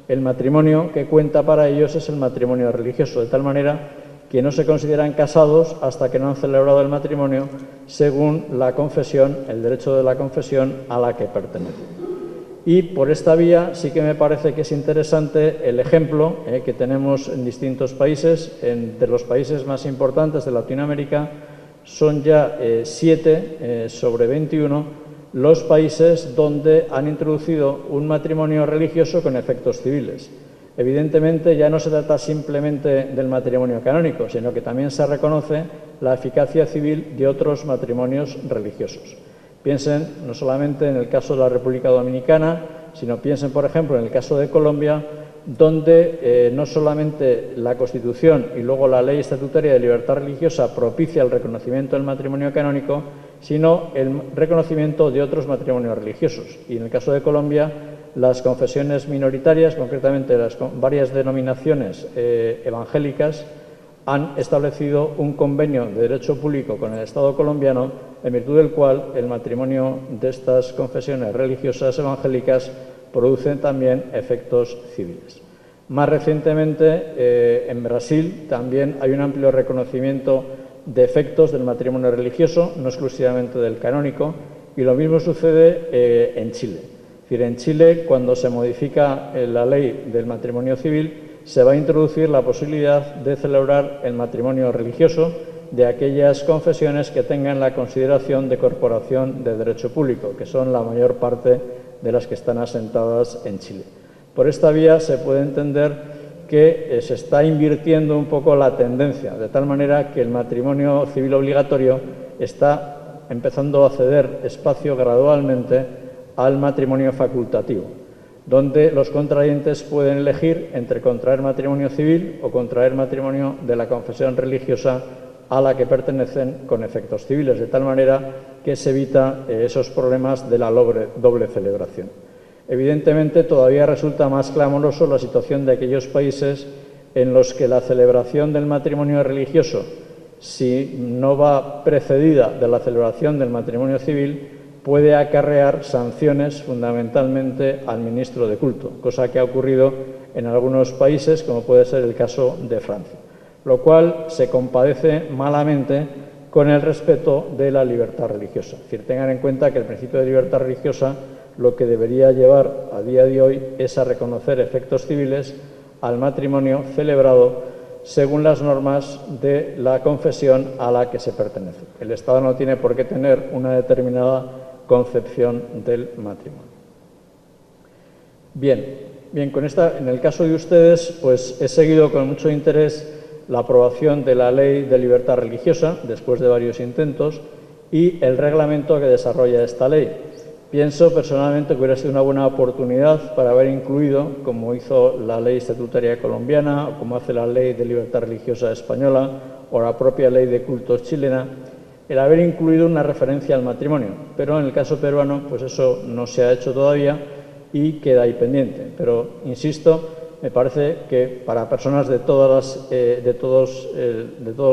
el matrimonio que cuenta para ellos es el matrimonio religioso, de tal manera que no se consideran casados hasta que no han celebrado el matrimonio según la confesión, el derecho de la confesión a la que pertenecen. Y por esta vía sí que me parece que es interesante el ejemplo que tenemos en distintos países. De los países más importantes de Latinoamérica son ya 7 sobre 21 los países donde han introducido un matrimonio religioso con efectos civiles. Evidentemente ya no se trata simplemente del matrimonio canónico, sino que también se reconoce la eficacia civil de otros matrimonios religiosos. Piensen no solamente en el caso de la República Dominicana, sino piensen, por ejemplo, en el caso de Colombia, donde no solamente la Constitución y luego la Ley Estatutaria de Libertad Religiosa propicia el reconocimiento del matrimonio canónico, sino el reconocimiento de otros matrimonios religiosos. Y en el caso de Colombia, las confesiones minoritarias, concretamente las varias denominaciones evangélicas, han establecido un convenio de derecho público con el Estado colombiano, en virtud del cual el matrimonio de estas confesiones religiosas evangélicas produce también efectos civiles. Más recientemente, en Brasil también hay un amplio reconocimiento de efectos del matrimonio religioso, no exclusivamente del canónico, y lo mismo sucede en Chile. Es decir, en Chile, cuando se modifica la ley del matrimonio civil, se va a introducir la posibilidad de celebrar el matrimonio religioso de aquellas confesiones que tengan la consideración de corporación de derecho público, que son la mayor parte de las que están asentadas en Chile. Por esta vía se puede entender que se está invirtiendo un poco la tendencia, de tal manera que el matrimonio civil obligatorio está empezando a ceder espacio gradualmente al matrimonio facultativo, donde los contrayentes pueden elegir entre contraer matrimonio civil o contraer matrimonio de la confesión religiosa a la que pertenecen con efectos civiles, de tal manera que se evita esos problemas de la doble celebración. Evidentemente, todavía resulta más clamoroso la situación de aquellos países en los que la celebración del matrimonio religioso, si no va precedida de la celebración del matrimonio civil, puede acarrear sanciones fundamentalmente al ministro de culto, cosa que ha ocurrido en algunos países, como puede ser el caso de Francia, lo cual se compadece malamente con el respeto de la libertad religiosa. Es decir, tengan en cuenta que el principio de libertad religiosa lo que debería llevar a día de hoy es a reconocer efectos civiles al matrimonio celebrado según las normas de la confesión a la que se pertenece. El Estado no tiene por qué tener una determinada concepción del matrimonio. Bien, en el caso de ustedes, pues he seguido con mucho interés la aprobación de la Ley de Libertad Religiosa, después de varios intentos, y el reglamento que desarrolla esta ley. Pienso personalmente que hubiera sido una buena oportunidad para haber incluido, como hizo la ley estatutaria colombiana, o como hace la ley de libertad religiosa española o la propia ley de cultos chilena, el haber incluido una referencia al matrimonio. Pero en el caso peruano, pues eso no se ha hecho todavía y queda ahí pendiente. Pero, insisto, me parece que para personas de todos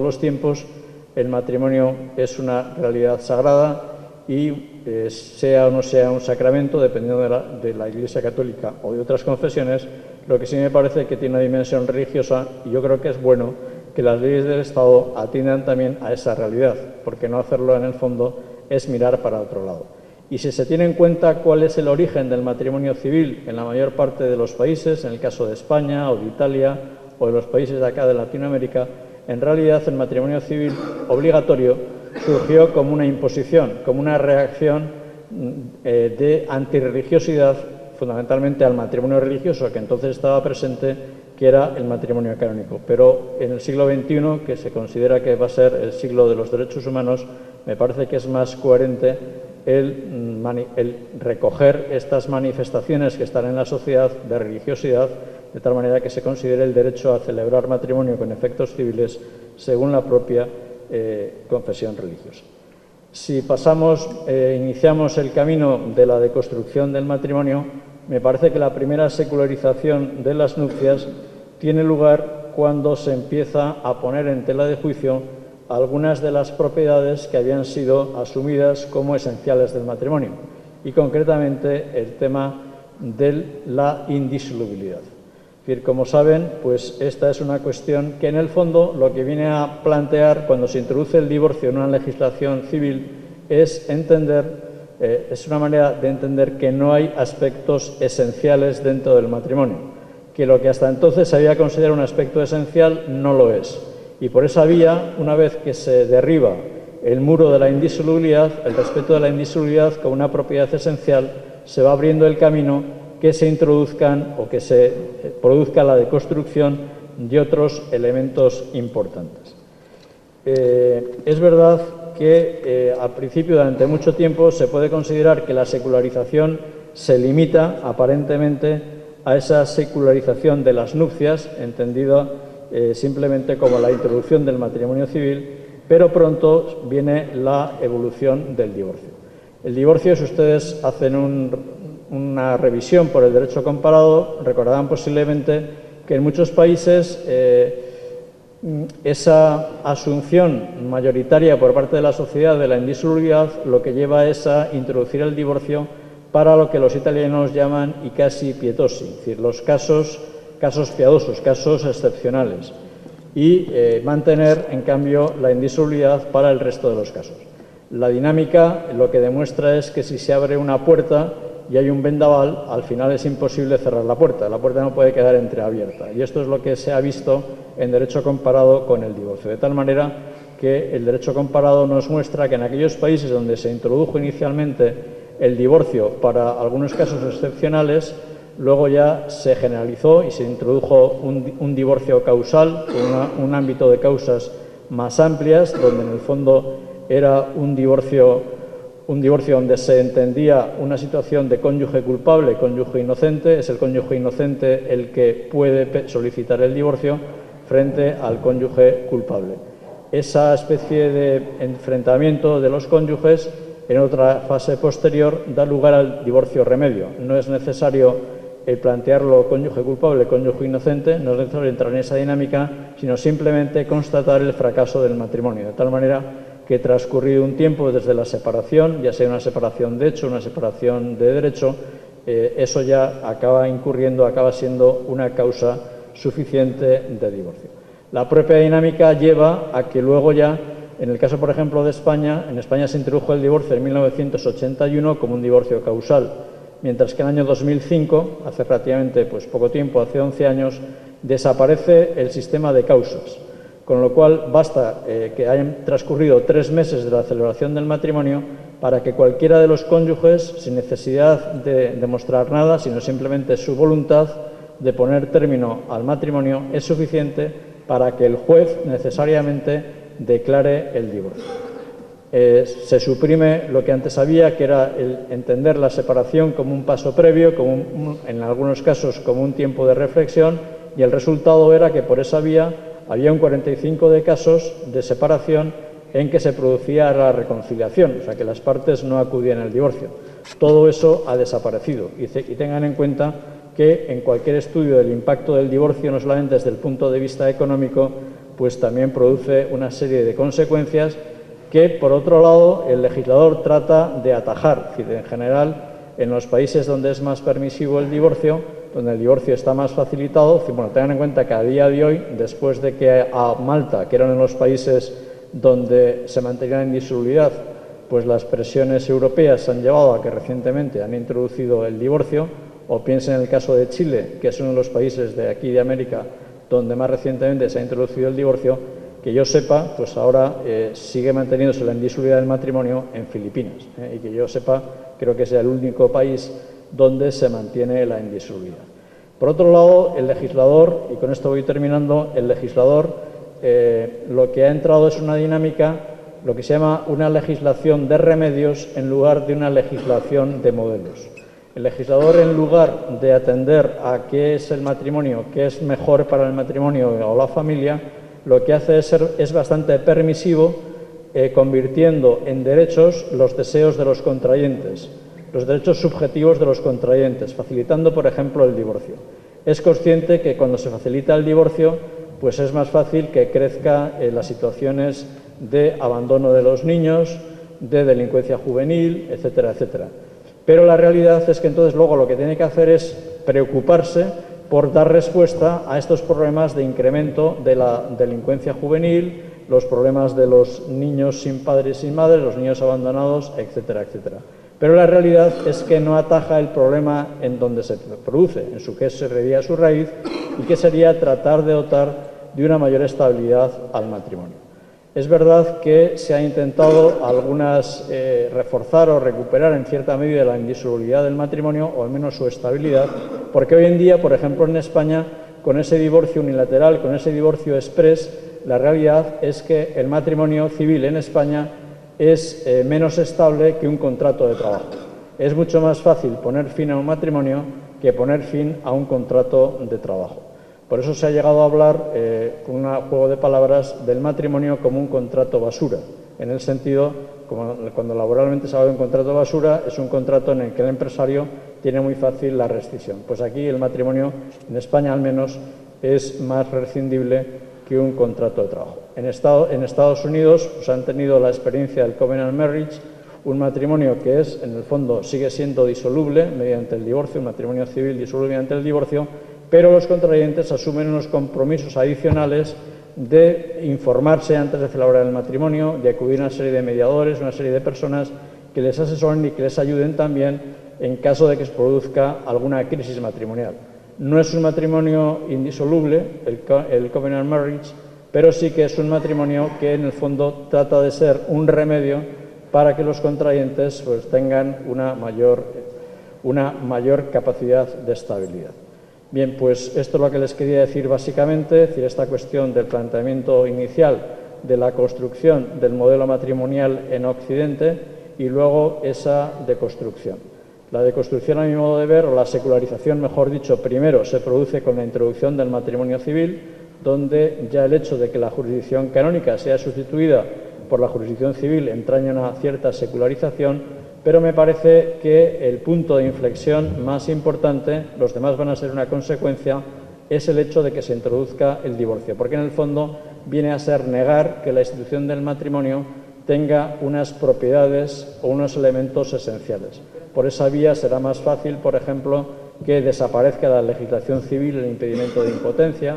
los tiempos el matrimonio es una realidad sagrada y sea o no sea un sacramento, dependiendo de la Iglesia Católica o de otras confesiones, lo que sí me parece que tiene una dimensión religiosa, y yo creo que es bueno que las leyes del Estado atiendan también a esa realidad, porque no hacerlo en el fondo es mirar para otro lado. Y si se tiene en cuenta cuál es el origen del matrimonio civil en la mayor parte de los países, en el caso de España o de Italia o de los países de acá de Latinoamérica, en realidad el matrimonio civil obligatorio surgió como una imposición, como una reacción de antirreligiosidad, fundamentalmente al matrimonio religioso que entonces estaba presente, que era el matrimonio canónico. Pero en el siglo XXI, que se considera que va a ser el siglo de los derechos humanos, me parece que es más coherente el recoger estas manifestaciones que están en la sociedad de religiosidad, de tal manera que se considere el derecho a celebrar matrimonio con efectos civiles según la propia confesión religiosa. Si iniciamos el camino de la deconstrucción del matrimonio, me parece que la primera secularización de las nupcias tiene lugar cuando se empieza a poner en tela de juicio algunas de las propiedades que habían sido asumidas como esenciales del matrimonio, y concretamente el tema de la indisolubilidad. Es decir, como saben, pues esta es una cuestión que en el fondo lo que viene a plantear cuando se introduce el divorcio en una legislación civil es una manera de entender que no hay aspectos esenciales dentro del matrimonio, que lo que hasta entonces se había considerado un aspecto esencial no lo es. Y por esa vía, una vez que se derriba el muro de la indisolubilidad, el respeto de la indisolubilidad como una propiedad esencial, se va abriendo el camino que se introduzcan o que se produzca la deconstrucción de otros elementos importantes. Es verdad que al principio, durante mucho tiempo, se puede considerar que la secularización se limita aparentemente a esa secularización de las nupcias, entendida simplemente como la introducción del matrimonio civil, pero pronto viene la evolución del divorcio. El divorcio, si ustedes hacen una revisión por el derecho comparado, recordarán posiblemente que en muchos países esa asunción mayoritaria por parte de la sociedad de la indisolubilidad lo que lleva es a introducir el divorcio para lo que los italianos llaman i casi pietosi, es decir, los casos piadosos, casos excepcionales, y mantener, en cambio, la indisolubilidad para el resto de los casos. La dinámica lo que demuestra es que si se abre una puerta y hay un vendaval, al final es imposible cerrar la puerta no puede quedar entreabierta. Y esto es lo que se ha visto en derecho comparado con el divorcio. De tal manera que el derecho comparado nos muestra que en aquellos países donde se introdujo inicialmente el divorcio para algunos casos excepcionales, luego ya se generalizó y se introdujo un divorcio causal, con un ámbito de causas más amplias, donde en el fondo era un divorcio donde se entendía una situación de cónyuge culpable, cónyuge inocente. Es el cónyuge inocente el que puede solicitar el divorcio frente al cónyuge culpable. Esa especie de enfrentamiento de los cónyuges en otra fase posterior da lugar al divorcio remedio. No es necesario plantearlo cónyuge culpable, cónyuge inocente, no es necesario entrar en esa dinámica, sino simplemente constatar el fracaso del matrimonio, de tal manera que transcurrido un tiempo desde la separación, ya sea una separación de hecho, una separación de derecho, eso ya acaba siendo una causa suficiente de divorcio. La propia dinámica lleva a que luego ya, en el caso por ejemplo de España, en España se introdujo el divorcio en 1981 como un divorcio causal, mientras que en el año 2005, hace relativamente poco tiempo, hace 11 años, desaparece el sistema de causas. Con lo cual basta que hayan transcurrido 3 meses de la celebración del matrimonio para que cualquiera de los cónyuges, sin necesidad de demostrar nada, sino simplemente su voluntad de poner término al matrimonio, es suficiente para que el juez necesariamente declare el divorcio. Se suprime lo que antes había, que era el entender la separación como un paso previo, en algunos casos como un tiempo de reflexión, y el resultado era que por esa vía había un 45% de casos de separación en que se producía la reconciliación, o sea que las partes no acudían al divorcio. Todo eso ha desaparecido y tengan en cuenta que en cualquier estudio del impacto del divorcio, no solamente desde el punto de vista económico, pues también produce una serie de consecuencias que, por otro lado, el legislador trata de atajar. Es decir, en general, en los países donde es más permisivo el divorcio, donde el divorcio está más facilitado, bueno, tengan en cuenta que a día de hoy, después de que a Malta, que eran los países donde se mantenía la indisolubilidad, pues las presiones europeas han llevado a que recientemente han introducido el divorcio, o piensen en el caso de Chile, que es uno de los países de aquí de América donde más recientemente se ha introducido el divorcio, que yo sepa, pues ahora sigue manteniéndose la indisolubilidad del matrimonio en Filipinas. Y que yo sepa, creo que es el único país donde se mantiene la indisolubilidad. Por otro lado, el legislador, y con esto voy terminando, el legislador lo que ha entrado es una dinámica, lo que se llama una legislación de remedios en lugar de una legislación de modelos. El legislador, en lugar de atender a qué es el matrimonio, qué es mejor para el matrimonio o la familia, lo que hace es bastante permisivo, convirtiendo en derechos los deseos de los contrayentes, los derechos subjetivos de los contrayentes, facilitando, por ejemplo, el divorcio. Es consciente que cuando se facilita el divorcio, pues es más fácil que crezca las situaciones de abandono de los niños, de delincuencia juvenil, etcétera, etcétera. Pero la realidad es que entonces luego lo que tiene que hacer es preocuparse por dar respuesta a estos problemas de incremento de la delincuencia juvenil, los problemas de los niños sin padres y sin madres, los niños abandonados, etcétera, etcétera. Pero la realidad es que no ataja el problema en donde se produce, en su que sería su raíz, y que sería tratar de dotar de una mayor estabilidad al matrimonio. Es verdad que se ha intentado reforzar o recuperar en cierta medida la indisolubilidad del matrimonio, o al menos su estabilidad, porque hoy en día, por ejemplo, en España, con ese divorcio unilateral, con ese divorcio exprés, la realidad es que el matrimonio civil en España es menos estable que un contrato de trabajo. Es mucho más fácil poner fin a un matrimonio que poner fin a un contrato de trabajo. Por eso se ha llegado a hablar, con un juego de palabras, del matrimonio como un contrato basura, en el sentido, como cuando laboralmente se habla de un contrato basura, es un contrato en el que el empresario tiene muy fácil la rescisión. Pues aquí el matrimonio, en España al menos, es más rescindible que un contrato de trabajo. En Estados Unidos pues, han tenido la experiencia del covenant marriage, un matrimonio que en el fondo, sigue siendo disoluble mediante el divorcio, un matrimonio civil disoluble mediante el divorcio, pero los contrayentes asumen unos compromisos adicionales de informarse antes de celebrar el matrimonio, de acudir a una serie de mediadores, una serie de personas que les asesoren y que les ayuden también en caso de que se produzca alguna crisis matrimonial. No es un matrimonio indisoluble, el covenant marriage, pero sí que es un matrimonio que en el fondo trata de ser un remedio para que los contrayentes pues, tengan una mayor capacidad de estabilidad. Bien, pues esto es lo que les quería decir básicamente, es decir, esta cuestión del planteamiento inicial de la construcción del modelo matrimonial en Occidente y luego esa deconstrucción. La deconstrucción, a mi modo de ver, o la secularización, mejor dicho, primero se produce con la introducción del matrimonio civil, donde ya el hecho de que la jurisdicción canónica sea sustituida por la jurisdicción civil entraña una cierta secularización, pero me parece que el punto de inflexión más importante, los demás van a ser una consecuencia, es el hecho de que se introduzca el divorcio, porque en el fondo viene a ser negar que la institución del matrimonio tenga unas propiedades o unos elementos esenciales. Por esa vía será más fácil, por ejemplo, que desaparezca la legislación civil el impedimento de impotencia,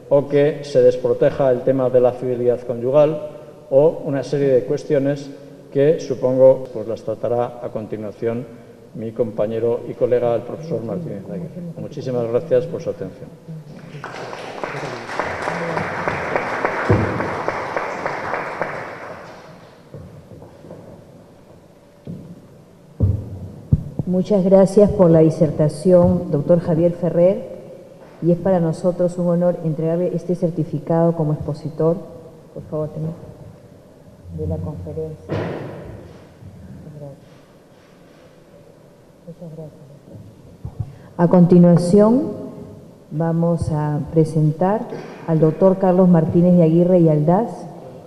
o que se desproteja el tema de la fidelidad conyugal, o una serie de cuestiones que supongo pues las tratará a continuación mi compañero y colega, el profesor Martínez Aguirre. Muchísimas gracias por su atención. Muchas gracias por la disertación, doctor Javier Ferrer, y es para nosotros un honor entregarle este certificado como expositor. Por favor, tenemos. de la conferencia. Muchas gracias. A continuación, vamos a presentar al doctor Carlos Martínez de Aguirre y Aldaz.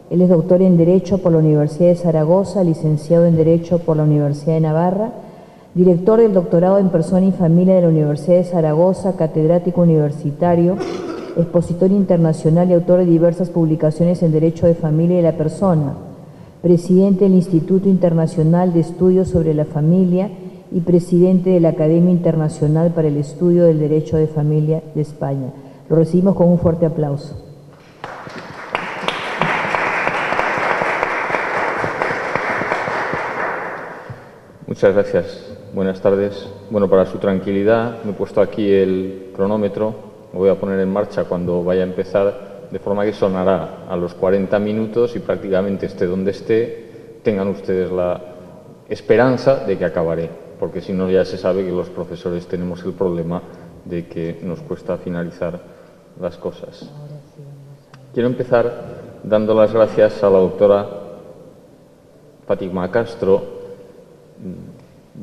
Él es doctor en Derecho por la Universidad de Zaragoza, licenciado en Derecho por la Universidad de Navarra, director del doctorado en Persona y Familia de la Universidad de Zaragoza, catedrático universitario, expositor internacional y autor de diversas publicaciones en Derecho de Familia y la Persona, presidente del Instituto Internacional de Estudios sobre la Familia y presidente de la Academia Internacional para el Estudio del Derecho de Familia de España. Lo recibimos con un fuerte aplauso. Muchas gracias. Buenas tardes. Bueno, para su tranquilidad, me he puesto aquí el cronómetro. Lo voy a poner en marcha cuando vaya a empezar, de forma que sonará a los 40 minutos y prácticamente esté donde esté, tengan ustedes la esperanza de que acabaré, porque si no ya se sabe que los profesores tenemos el problema de que nos cuesta finalizar las cosas. Quiero empezar dando las gracias a la doctora Fátima Castro.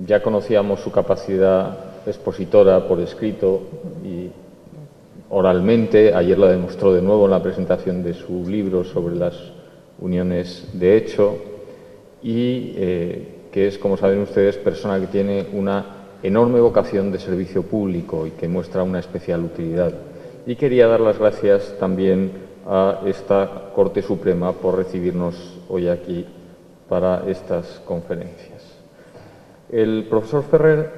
Ya conocíamos su capacidad expositora por escrito y oralmente. Ayer la demostró de nuevo en la presentación de su libro sobre las uniones de hecho y que es, como saben ustedes, persona que tiene una enorme vocación de servicio público y que muestra una especial utilidad. Y quería dar las gracias también a esta Corte Suprema por recibirnos hoy aquí para estas conferencias. El profesor Ferrer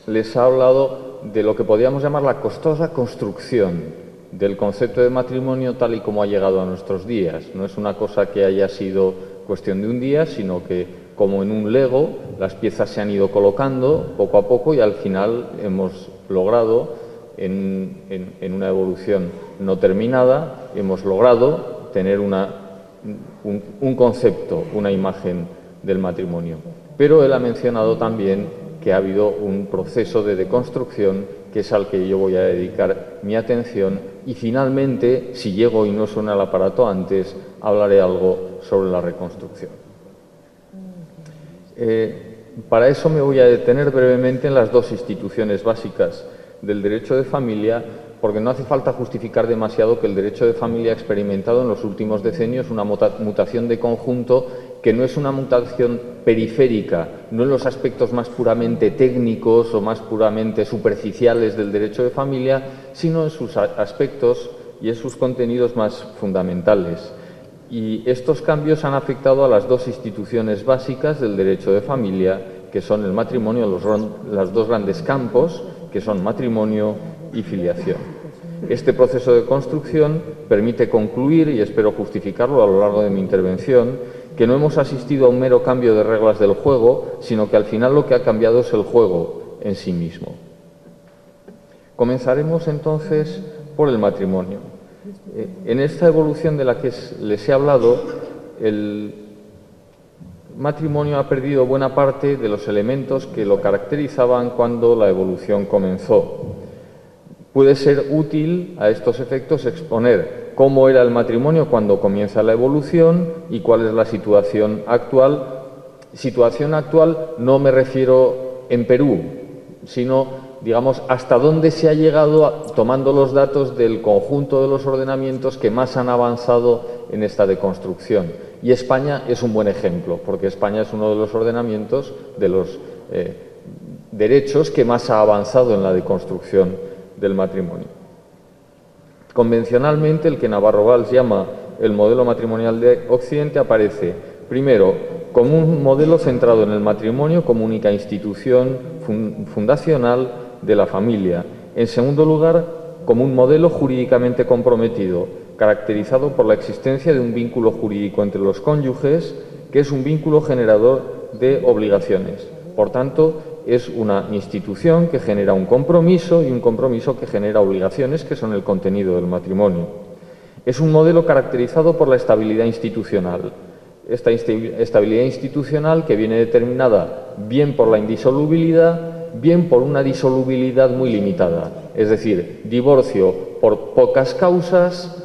les ha hablado de lo que podríamos llamar la costosa construcción del concepto de matrimonio tal y como ha llegado a nuestros días. No es una cosa que haya sido cuestión de un día, sino que, como en un Lego, las piezas se han ido colocando poco a poco y al final hemos logrado, en una evolución no terminada, hemos logrado tener un concepto, una imagen del matrimonio. Pero él ha mencionado también que ha habido un proceso de deconstrucción que es al que yo voy a dedicar mi atención y finalmente, si llego y no suena el aparato antes, hablaré algo sobre la reconstrucción. Para eso me voy a detener brevemente en las dos instituciones básicas del derecho de familia, porque no hace falta justificar demasiado que el derecho de familia ha experimentado en los últimos decenios una mutación de conjunto que no es una mutación periférica, no en los aspectos más puramente técnicos o más puramente superficiales del derecho de familia, sino en sus aspectos y en sus contenidos más fundamentales. Y estos cambios han afectado a las dos instituciones básicas del derecho de familia, que son el matrimonio, los dos grandes campos, que son matrimonio y filiación. Este proceso de construcción permite concluir, y espero justificarlo a lo largo de mi intervención, que no hemos asistido a un mero cambio de reglas del juego, sino que al final lo que ha cambiado es el juego en sí mismo. Comenzaremos entonces por el matrimonio. En esta evolución de la que les he hablado, el matrimonio ha perdido buena parte de los elementos que lo caracterizaban cuando la evolución comenzó. Puede ser útil a estos efectos exponer cómo era el matrimonio cuando comienza la evolución y cuál es la situación actual. Situación actual no me refiero en Perú, sino, digamos, hasta dónde se ha llegado tomando los datos del conjunto de los ordenamientos que más han avanzado en esta deconstrucción. Y España es un buen ejemplo, porque España es uno de los ordenamientos, de los derechos que más ha avanzado en la deconstrucción del matrimonio. Convencionalmente, el que Navarro Valls llama el modelo matrimonial de Occidente aparece, primero, como un modelo centrado en el matrimonio como única institución fundacional de la familia. En segundo lugar, como un modelo jurídicamente comprometido, caracterizado por la existencia de un vínculo jurídico entre los cónyuges, que es un vínculo generador de obligaciones. Por tanto, es una institución que genera un compromiso y un compromiso que genera obligaciones, que son el contenido del matrimonio. Es un modelo caracterizado por la estabilidad institucional. Esta estabilidad institucional que viene determinada bien por la indisolubilidad, bien por una disolubilidad muy limitada. Es decir, divorcio por pocas causas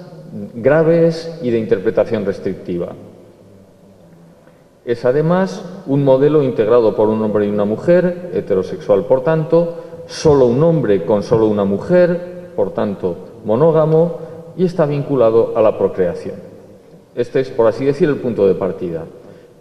graves y de interpretación restrictiva. Es además un modelo integrado por un hombre y una mujer, heterosexual por tanto, solo un hombre con solo una mujer, por tanto monógamo, y está vinculado a la procreación. Este es, por así decir, el punto de partida.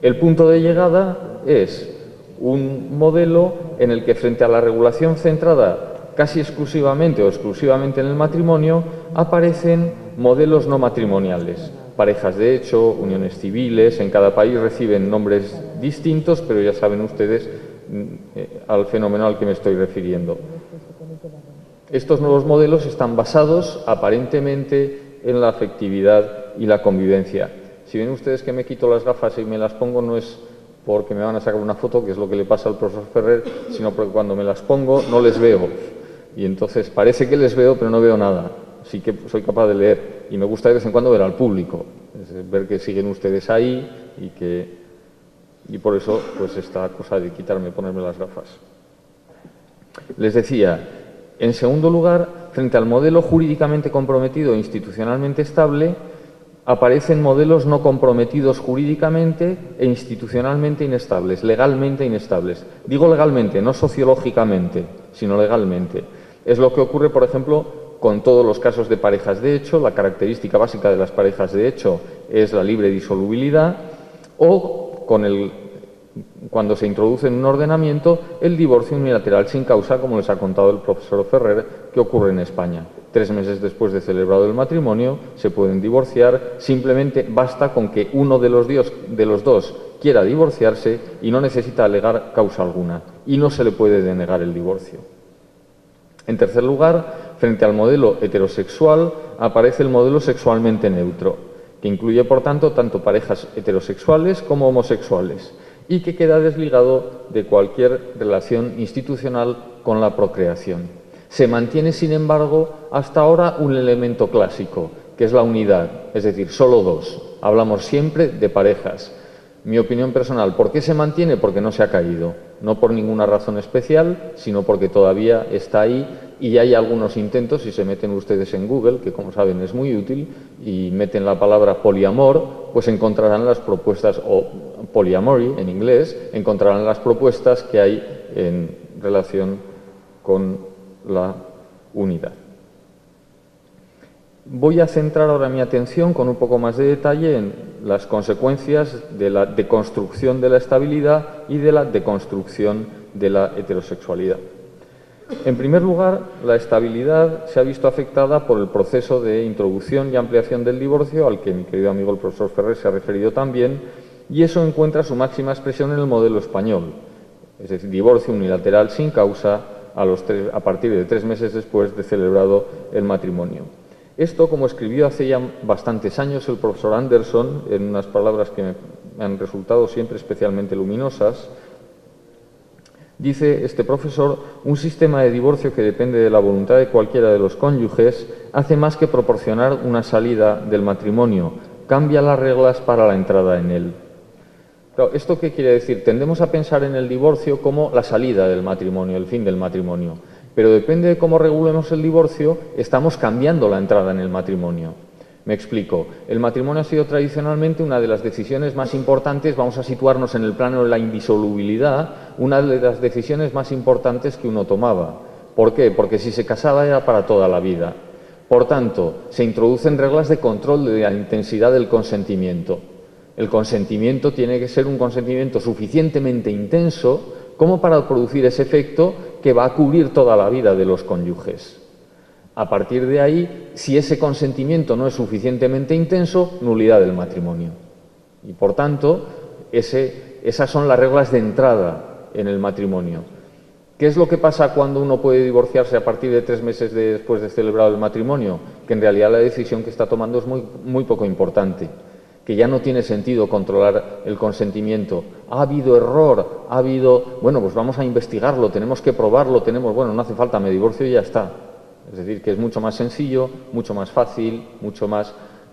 El punto de llegada es un modelo en el que, frente a la regulación centrada casi exclusivamente o exclusivamente en el matrimonio, aparecen modelos no matrimoniales. Parejas de hecho, uniones civiles, en cada país reciben nombres distintos, pero ya saben ustedes al fenómeno al que me estoy refiriendo. Estos nuevos modelos están basados aparentemente en la afectividad y la convivencia. Si ven ustedes que me quito las gafas y me las pongo, no es porque me van a sacar una foto, que es lo que le pasa al profesor Ferrer, sino porque cuando me las pongo no les veo. Y entonces parece que les veo, pero no veo nada. Sí que soy capaz de leer y me gusta de vez en cuando ver al público, ver que siguen ustedes ahí y por eso pues esta cosa de ponerme las gafas. Les decía, en segundo lugar, frente al modelo jurídicamente comprometido e institucionalmente estable, aparecen modelos no comprometidos jurídicamente e institucionalmente inestables, legalmente inestables. Digo legalmente, no sociológicamente, sino legalmente. Es lo que ocurre, por ejemplo, con todos los casos de parejas de hecho. La característica básica de las parejas de hecho es la libre disolubilidad, o cuando se introduce en un ordenamiento el divorcio unilateral sin causa, como les ha contado el profesor Ferrer, que ocurre en España. 3 meses después de celebrado el matrimonio se pueden divorciar, simplemente basta con que uno de los dos quiera divorciarse y no necesita alegar causa alguna, y no se le puede denegar el divorcio. En tercer lugar, frente al modelo heterosexual, aparece el modelo sexualmente neutro, que incluye, por tanto parejas heterosexuales como homosexuales, y que queda desligado de cualquier relación institucional con la procreación. Se mantiene, sin embargo, hasta ahora un elemento clásico, que es la unidad, es decir, solo dos. Hablamos siempre de parejas. Mi opinión personal, ¿por qué se mantiene? Porque no se ha caído. No por ninguna razón especial, sino porque todavía está ahí y hay algunos intentos. Si se meten ustedes en Google, que como saben es muy útil, y meten la palabra poliamor, pues encontrarán las propuestas, o polyamory en inglés, encontrarán las propuestas que hay en relación con la unidad. Voy a centrar ahora mi atención con un poco más de detalle en las consecuencias de la deconstrucción de la estabilidad y de la deconstrucción de la heterosexualidad. En primer lugar, la estabilidad se ha visto afectada por el proceso de introducción y ampliación del divorcio, al que mi querido amigo el profesor Ferrer se ha referido también, y eso encuentra su máxima expresión en el modelo español, es decir, divorcio unilateral sin causa a partir de 3 meses después de celebrado el matrimonio. Esto, como escribió hace ya bastantes años el profesor Anderson, en unas palabras que me han resultado siempre especialmente luminosas, dice este profesor: un sistema de divorcio que depende de la voluntad de cualquiera de los cónyuges hace más que proporcionar una salida del matrimonio, cambia las reglas para la entrada en él. Claro, ¿esto qué quiere decir? Tendemos a pensar en el divorcio como la salida del matrimonio, el fin del matrimonio. Pero depende de cómo regulemos el divorcio, estamos cambiando la entrada en el matrimonio. Me explico. El matrimonio ha sido tradicionalmente una de las decisiones más importantes, vamos a situarnos en el plano de la indisolubilidad, una de las decisiones más importantes que uno tomaba. ¿Por qué? Porque si se casaba era para toda la vida. Por tanto, se introducen reglas de control de la intensidad del consentimiento. El consentimiento tiene que ser un consentimiento suficientemente intenso como para producir ese efecto que va a cubrir toda la vida de los cónyuges. A partir de ahí, si ese consentimiento no es suficientemente intenso, nulidad del matrimonio. Y por tanto, esas son las reglas de entrada en el matrimonio. ¿Qué es lo que pasa cuando uno puede divorciarse a partir de 3 meses después de celebrado el matrimonio? Que en realidad la decisión que está tomando es muy poco importante, que ya no tiene sentido controlar el consentimiento. Ha habido error, bueno, pues vamos a investigarlo, tenemos que probarlo, bueno, no hace falta, me divorcio y ya está. Es decir, que es mucho más sencillo, mucho más fácil,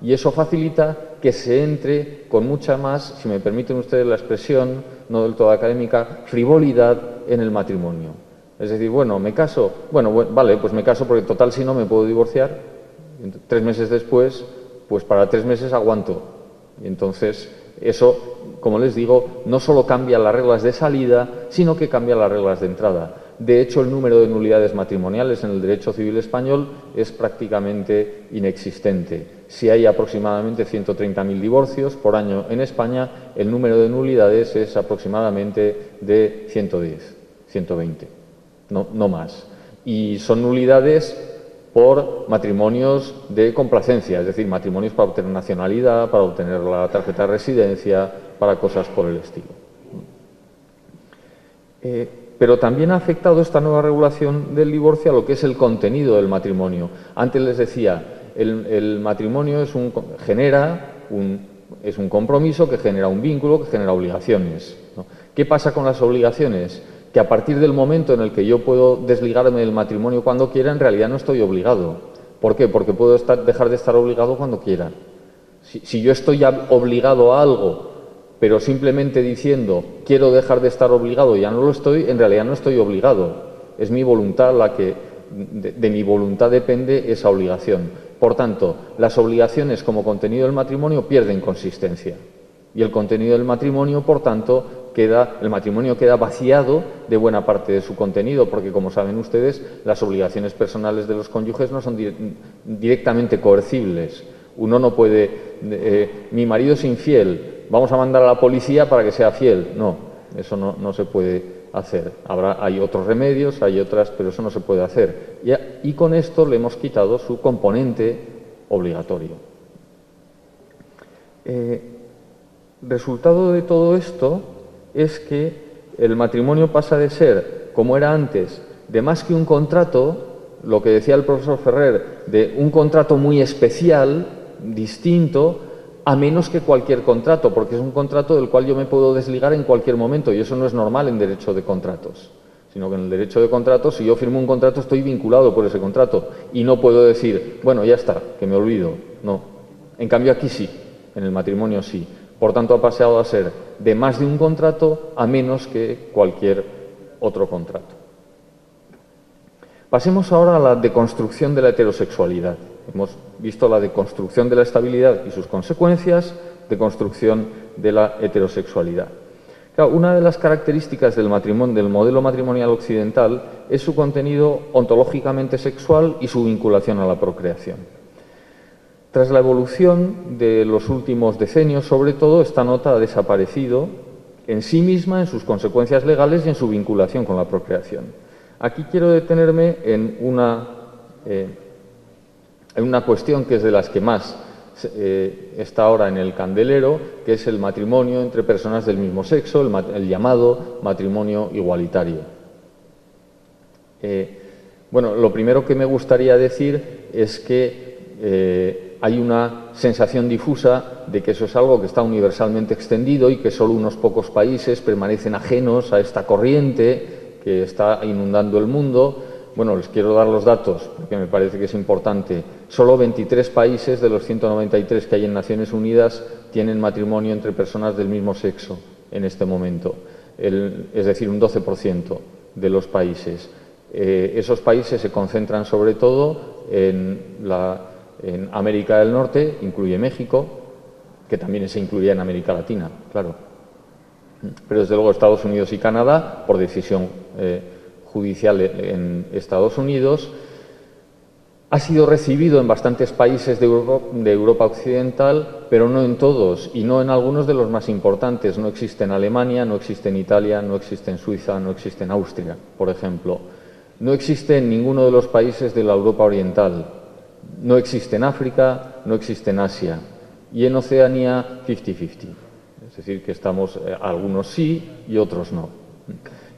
y eso facilita que se entre con mucha más, si me permiten ustedes la expresión, no del todo académica, frivolidad en el matrimonio. Es decir, bueno, me caso, vale, pues me caso porque total si no me puedo divorciar, 3 meses después, pues para 3 meses aguanto. Y entonces eso, como les digo, no solo cambia las reglas de salida, sino que cambia las reglas de entrada. De hecho, el número de nulidades matrimoniales en el derecho civil español es prácticamente inexistente. Si hay aproximadamente 130.000 divorcios por año en España, el número de nulidades es aproximadamente de 110, 120, no más. Y son nulidades por matrimonios de complacencia, es decir, matrimonios para obtener nacionalidad, para obtener la tarjeta de residencia, para cosas por el estilo. Pero también ha afectado esta nueva regulación del divorcio a lo que es el contenido del matrimonio. Antes les decía, el matrimonio es un compromiso que genera un vínculo, que genera obligaciones, ¿no? ¿Qué pasa con las obligaciones? Que a partir del momento en el que yo puedo desligarme del matrimonio cuando quiera, en realidad no estoy obligado. ¿Por qué? Porque puedo dejar de estar obligado cuando quiera. Si yo estoy ya obligado a algo, pero simplemente diciendo quiero dejar de estar obligado, ya no lo estoy, en realidad no estoy obligado. Es mi voluntad la que, de mi voluntad depende esa obligación. Por tanto, las obligaciones como contenido del matrimonio pierden consistencia. Y el contenido del matrimonio, por tanto, el matrimonio queda vaciado de buena parte de su contenido, porque, como saben ustedes, las obligaciones personales de los cónyuges no son directamente coercibles. Uno no puede, mi marido es infiel, vamos a mandar a la policía para que sea fiel. No, eso no se puede hacer. Hay otros remedios, hay otras, pero eso no se puede hacer. Y con esto le hemos quitado su componente obligatorio. Resultado de todo esto es que el matrimonio pasa de ser, como era antes, de más que un contrato, lo que decía el profesor Ferrer, de un contrato muy especial, distinto, a menos que cualquier contrato, porque es un contrato del cual yo me puedo desligar en cualquier momento, y eso no es normal en derecho de contratos, sino que en el derecho de contratos, si yo firmo un contrato, estoy vinculado por ese contrato, y no puedo decir, bueno, ya está, que me olvido. No. En cambio aquí sí, en el matrimonio sí. Por tanto, ha pasado a ser de más de un contrato a menos que cualquier otro contrato. Pasemos ahora a la deconstrucción de la heterosexualidad. Hemos visto la deconstrucción de la estabilidad y sus consecuencias, deconstrucción de la heterosexualidad. Claro, una de las características del modelo matrimonial occidental es su contenido ontológicamente sexual y su vinculación a la procreación. Tras la evolución de los últimos decenios, sobre todo, esta nota ha desaparecido en sí misma, en sus consecuencias legales y en su vinculación con la procreación. Aquí quiero detenerme en una cuestión que es de las que más está ahora en el candelero, que es el matrimonio entre personas del mismo sexo, el llamado matrimonio igualitario. Bueno, lo primero que me gustaría decir es que hay una sensación difusa de que eso es algo que está universalmente extendido y que solo unos pocos países permanecen ajenos a esta corriente que está inundando el mundo. Bueno, les quiero dar los datos porque me parece que es importante. Solo 23 países de los 193 que hay en Naciones Unidas tienen matrimonio entre personas del mismo sexo en este momento, es decir, un 12% de los países. Esos países se concentran sobre todo en América del Norte, incluye México, que también se incluía en América Latina, claro. Pero desde luego Estados Unidos y Canadá, por decisión judicial en Estados Unidos, ha sido recibido en bastantes países de Europa Occidental, pero no en todos y no en algunos de los más importantes. No existe en Alemania, no existe en Italia, no existe en Suiza, no existe en Austria, por ejemplo. No existe en ninguno de los países de la Europa Oriental. No existe en África, no existe en Asia. Y en Oceanía, 50-50. Es decir, que estamos, algunos sí y otros no.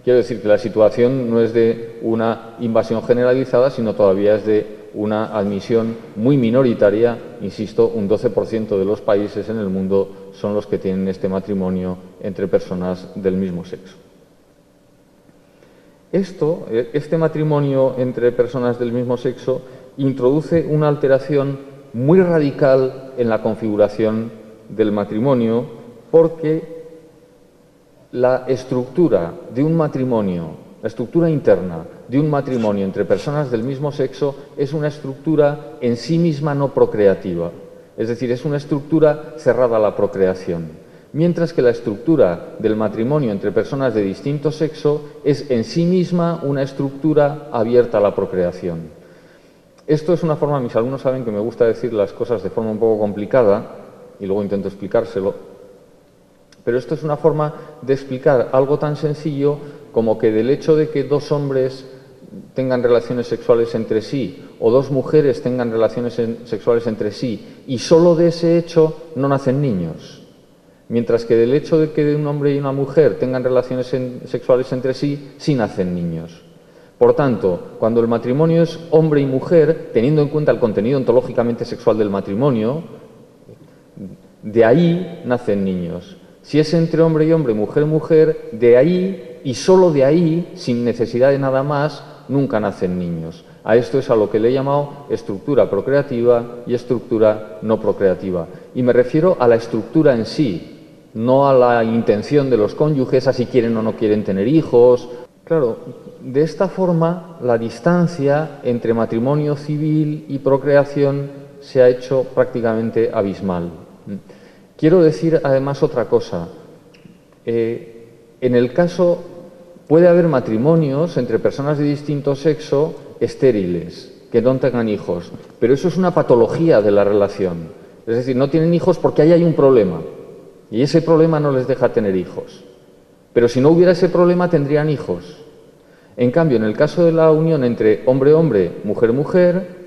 Quiero decir que la situación no es de una invasión generalizada, sino todavía es de una admisión muy minoritaria. Insisto, un 12% de los países en el mundo son los que tienen este matrimonio entre personas del mismo sexo. Este matrimonio entre personas del mismo sexo introduce una alteración muy radical en la configuración del matrimonio, porque la estructura de un matrimonio, la estructura interna de un matrimonio entre personas del mismo sexo es una estructura en sí misma no procreativa, es decir, es una estructura cerrada a la procreación. mientras que la estructura del matrimonio entre personas de distinto sexo es en sí misma una estructura abierta a la procreación. Esto es una forma, mis alumnos saben que me gusta decir las cosas de forma un poco complicada, y luego intento explicárselo, pero esto es una forma de explicar algo tan sencillo como que del hecho de que dos hombres tengan relaciones sexuales entre sí o dos mujeres tengan relaciones sexuales entre sí y solo de ese hecho no nacen niños, mientras que del hecho de que un hombre y una mujer tengan relaciones sexuales entre sí, sí nacen niños. Por tanto, cuando el matrimonio es hombre y mujer, teniendo en cuenta el contenido ontológicamente sexual del matrimonio, de ahí nacen niños. Si es entre hombre y hombre, mujer y mujer, de ahí y solo de ahí, sin necesidad de nada más, nunca nacen niños. A esto es a lo que le he llamado estructura procreativa y estructura no procreativa. Y me refiero a la estructura en sí, no a la intención de los cónyuges, a si quieren o no quieren tener hijos. Claro, de esta forma la distancia entre matrimonio civil y procreación se ha hecho prácticamente abismal. Quiero decir además otra cosa. En el caso, puede haber matrimonios entre personas de distinto sexo estériles, que no tengan hijos, pero eso es una patología de la relación. Es decir, no tienen hijos porque ahí hay un problema, y ese problema no les deja tener hijos. Pero si no hubiera ese problema, tendrían hijos. En cambio, en el caso de la unión entre hombre-hombre, mujer-mujer,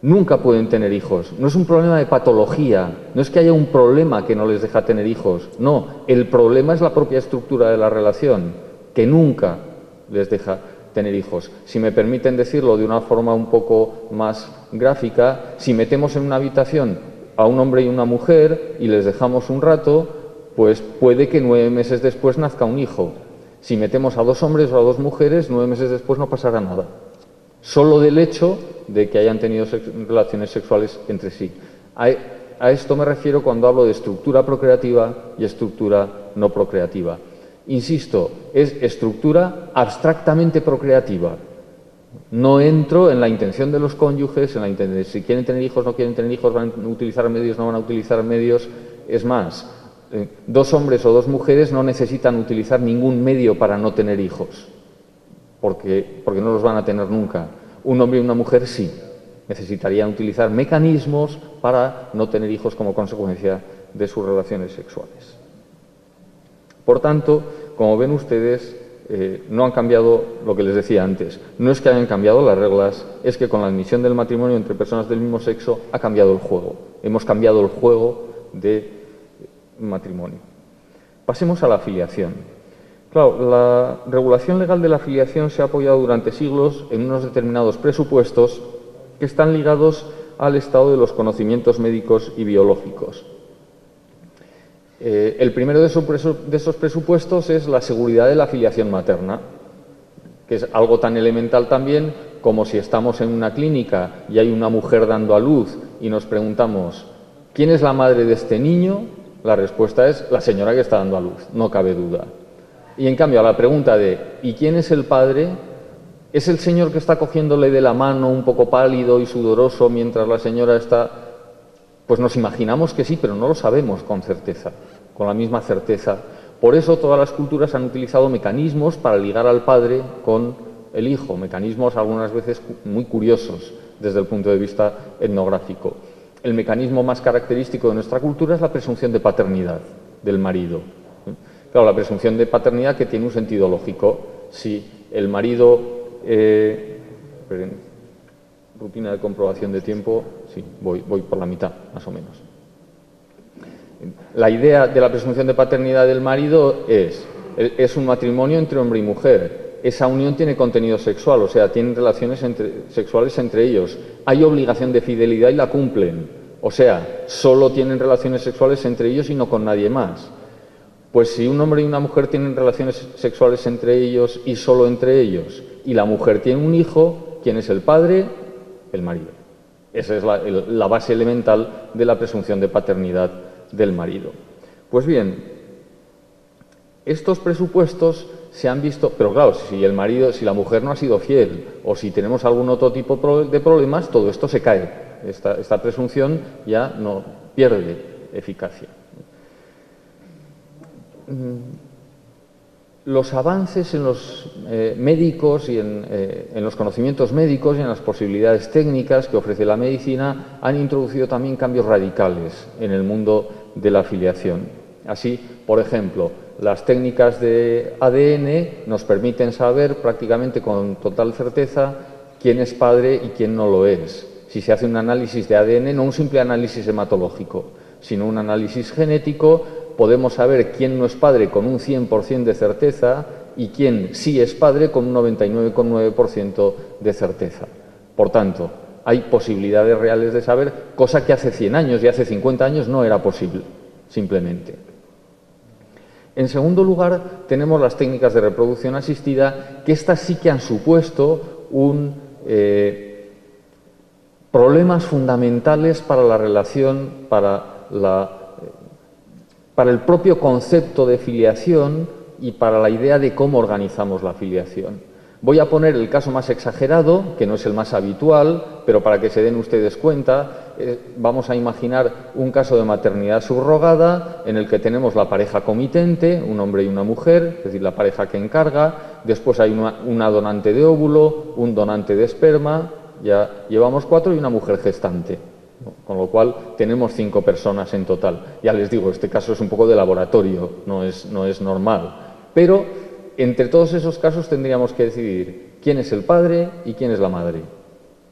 nunca pueden tener hijos. No es un problema de patología, no es que haya un problema que no les deja tener hijos. No, el problema es la propia estructura de la relación, que nunca les deja tener hijos. Si me permiten decirlo de una forma un poco más gráfica, si metemos en una habitación a un hombre y una mujer y les dejamos un rato, pues puede que 9 meses después nazca un hijo. Si metemos a 2 hombres o a 2 mujeres, 9 meses después no pasará nada. Solo del hecho de que hayan tenido relaciones sexuales entre sí. A esto me refiero cuando hablo de estructura procreativa y estructura no procreativa. Insisto, es estructura abstractamente procreativa. No entro en la intención de los cónyuges, en la intención de si quieren tener hijos, no quieren tener hijos, van a utilizar medios, no van a utilizar medios. Es más, 2 hombres o 2 mujeres no necesitan utilizar ningún medio para no tener hijos, porque no los van a tener nunca. Un hombre y una mujer sí, necesitarían utilizar mecanismos para no tener hijos como consecuencia de sus relaciones sexuales. Por tanto, como ven ustedes, no han cambiado lo que les decía antes. No es que hayan cambiado las reglas, es que con la admisión del matrimonio entre personas del mismo sexo ha cambiado el juego. Hemos cambiado el juego de matrimonio. Pasemos a la filiación. Claro, la regulación legal de la filiación se ha apoyado durante siglos en unos determinados presupuestos que están ligados al estado de los conocimientos médicos y biológicos. El primero de esos presupuestos es la seguridad de la filiación materna, que es algo tan elemental también como si estamos en una clínica y hay una mujer dando a luz y nos preguntamos ¿quién es la madre de este niño? La respuesta es la señora que está dando a luz, no cabe duda. Y en cambio a la pregunta de ¿y quién es el padre? ¿Es el señor que está cogiéndole de la mano un poco pálido y sudoroso mientras la señora está...? Pues nos imaginamos que sí, pero no lo sabemos con certeza, con la misma certeza. Por eso todas las culturas han utilizado mecanismos para ligar al padre con el hijo, mecanismos algunas veces muy curiosos desde el punto de vista etnográfico. El mecanismo más característico de nuestra cultura es la presunción de paternidad del marido. Claro, la presunción de paternidad que tiene un sentido lógico. Si el marido... rutina de comprobación de tiempo, sí, voy por la mitad, más o menos. La idea de la presunción de paternidad del marido es un matrimonio entre hombre y mujer. Esa unión tiene contenido sexual, o sea, tienen relaciones sexuales entre ellos. Hay obligación de fidelidad y la cumplen. O sea, solo tienen relaciones sexuales entre ellos y no con nadie más. Pues si un hombre y una mujer tienen relaciones sexuales entre ellos y solo entre ellos, y la mujer tiene un hijo, ¿quién es el padre? El marido. Esa es la base elemental de la presunción de paternidad del marido. Pues bien, estos presupuestos se han visto, pero claro, si la mujer no ha sido fiel o si tenemos algún otro tipo de problemas, todo esto se cae. Esta presunción ya no pierde eficacia. los avances en los médicos y en los conocimientos médicos y en las posibilidades técnicas que ofrece la medicina han introducido también cambios radicales en el mundo de la filiación. Así, por ejemplo, las técnicas de ADN nos permiten saber prácticamente con total certeza quién es padre y quién no lo es. Si se hace un análisis de ADN, no un simple análisis hematológico, sino un análisis genético, podemos saber quién no es padre con un 100% de certeza y quién sí es padre con un 99,9% de certeza. Por tanto, hay posibilidades reales de saber, cosa que hace 100 años y hace 50 años no era posible, simplemente. En segundo lugar, tenemos las técnicas de reproducción asistida, que estas sí que han supuesto problemas fundamentales para la relación, para el propio concepto de filiación y para la idea de cómo organizamos la filiación. Voy a poner el caso más exagerado, que no es el más habitual, pero para que se den ustedes cuenta, vamos a imaginar un caso de maternidad subrogada en el que tenemos la pareja comitente, un hombre y una mujer, es decir, la pareja que encarga, después hay una donante de óvulo, un donante de esperma, ya llevamos 4 y una mujer gestante. Con lo cual tenemos 5 personas en total. Ya les digo, este caso es un poco de laboratorio, no es normal. Pero entre todos esos casos tendríamos que decidir quién es el padre y quién es la madre.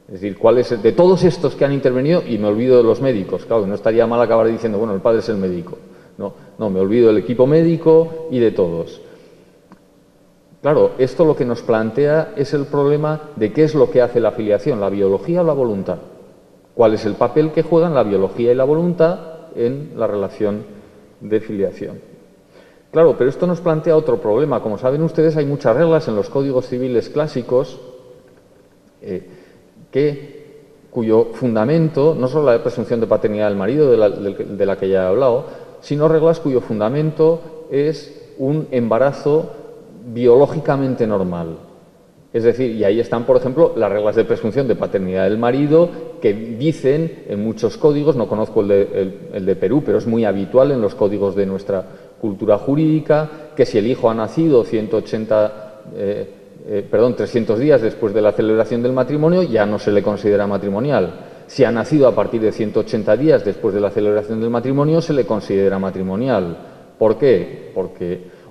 Es decir, cuál es de todos estos que han intervenido, y me olvido de los médicos, claro, no estaría mal acabar diciendo, bueno, el padre es el médico. No, me olvido del equipo médico y de todos. Claro, esto lo que nos plantea es el problema de qué es lo que hace la filiación, la biología o la voluntad. ¿Cuál es el papel que juegan la biología y la voluntad en la relación de filiación? Claro, pero esto nos plantea otro problema. Como saben ustedes, hay muchas reglas en los códigos civiles clásicos cuyo fundamento, no solo la presunción de paternidad del marido, de la que ya he hablado, sino reglas cuyo fundamento es un embarazo biológicamente normal. Es decir, y ahí están, por ejemplo, las reglas de presunción de paternidad del marido, que dicen en muchos códigos, no conozco el de Perú, pero es muy habitual en los códigos de nuestra cultura jurídica, que si el hijo ha nacido 300 días después de la celebración del matrimonio, ya no se le considera matrimonial. Si ha nacido a partir de 180 días después de la celebración del matrimonio, se le considera matrimonial. ¿Por qué?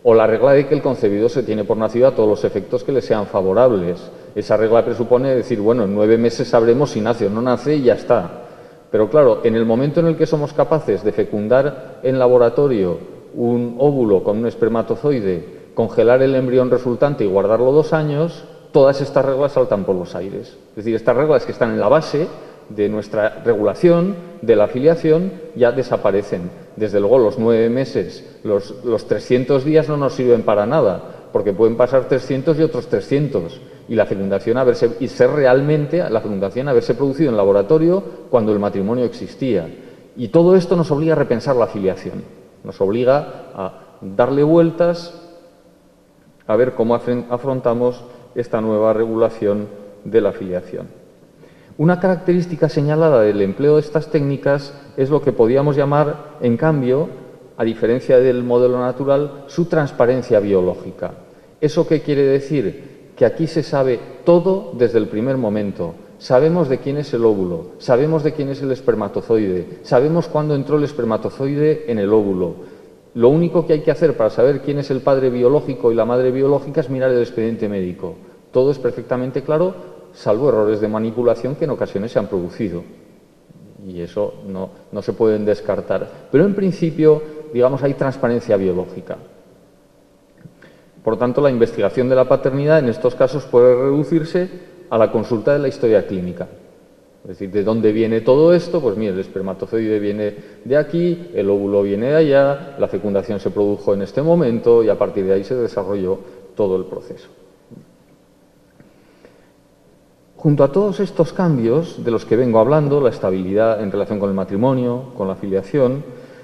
O la regla de que el concebido se tiene por nacido a todos los efectos que le sean favorables. Esa regla presupone decir, bueno, en 9 meses sabremos si nace o no nace y ya está. Pero claro, en el momento en el que somos capaces de fecundar en laboratorio un óvulo con un espermatozoide, congelar el embrión resultante y guardarlo 2 años, todas estas reglas saltan por los aires. Es decir, estas reglas que están en la base de nuestra regulación, de la filiación, ya desaparecen. Desde luego los 9 meses, los 300 días no nos sirven para nada, porque pueden pasar 300 y otros 300, y la fecundación haberse producido en laboratorio cuando el matrimonio existía. Y todo esto nos obliga a repensar la filiación, nos obliga a darle vueltas a ver cómo afrontamos esta nueva regulación de la filiación. Una característica señalada del empleo de estas técnicas es lo que podríamos llamar, en cambio, a diferencia del modelo natural, su transparencia biológica. ¿Eso qué quiere decir? Que aquí se sabe todo desde el primer momento. Sabemos de quién es el óvulo, sabemos de quién es el espermatozoide, sabemos cuándo entró el espermatozoide en el óvulo. Lo único que hay que hacer para saber quién es el padre biológico y la madre biológica es mirar el expediente médico. Todo es perfectamente claro, salvo errores de manipulación que en ocasiones se han producido. Y eso no se pueden descartar. Pero en principio, digamos, hay transparencia biológica. Por tanto, la investigación de la paternidad en estos casos puede reducirse a la consulta de la historia clínica. Es decir, ¿de dónde viene todo esto? Pues mire, el espermatozoide viene de aquí, el óvulo viene de allá, la fecundación se produjo en este momento y a partir de ahí se desarrolló todo el proceso. Junto a todos estos cambios de los que vengo hablando, la estabilidad en relación con el matrimonio, con la filiación,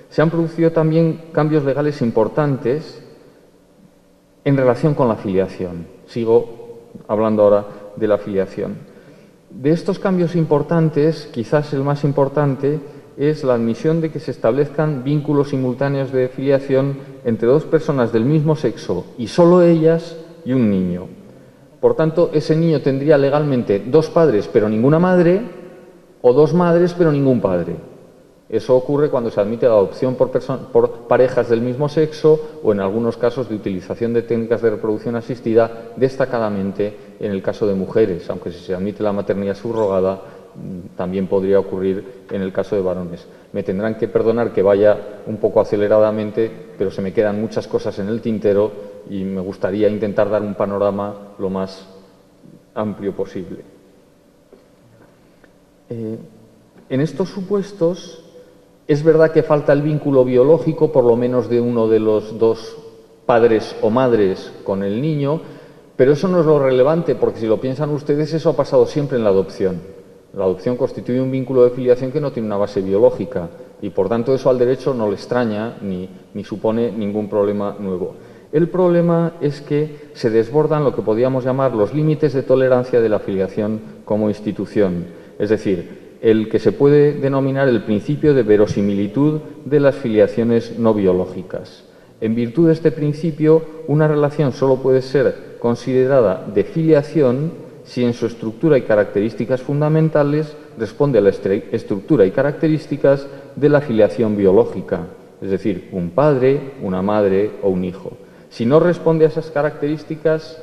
se han producido también cambios legales importantes en relación con la filiación. Sigo hablando ahora de la filiación. De estos cambios importantes, quizás el más importante es la admisión de que se establezcan vínculos simultáneos de filiación entre dos personas del mismo sexo y solo ellas y un niño. Por tanto, ese niño tendría legalmente dos padres pero ninguna madre, o dos madres pero ningún padre. Eso ocurre cuando se admite la adopción por parejas del mismo sexo o en algunos casos de utilización de técnicas de reproducción asistida, destacadamente en el caso de mujeres, aunque si se admite la maternidad subrogada también podría ocurrir en el caso de varones. Me tendrán que perdonar que vaya un poco aceleradamente, pero se me quedan muchas cosas en el tintero y me gustaría intentar dar un panorama lo más amplio posible. En estos supuestos es verdad que falta el vínculo biológico, por lo menos de uno de los dos padres o madres con el niño, pero eso no es lo relevante, porque si lo piensan ustedes, eso ha pasado siempre en la adopción. La adopción constituye un vínculo de filiación que no tiene una base biológica y, por tanto, eso al derecho no le extraña ni supone ningún problema nuevo. El problema es que se desbordan lo que podríamos llamar los límites de tolerancia de la filiación como institución, es decir, el que se puede denominar el principio de verosimilitud de las filiaciones no biológicas. En virtud de este principio, una relación solo puede ser considerada de filiación si en su estructura y características fundamentales responde a la estructura y características de la filiación biológica, es decir, un padre, una madre o un hijo. Si no responde a esas características,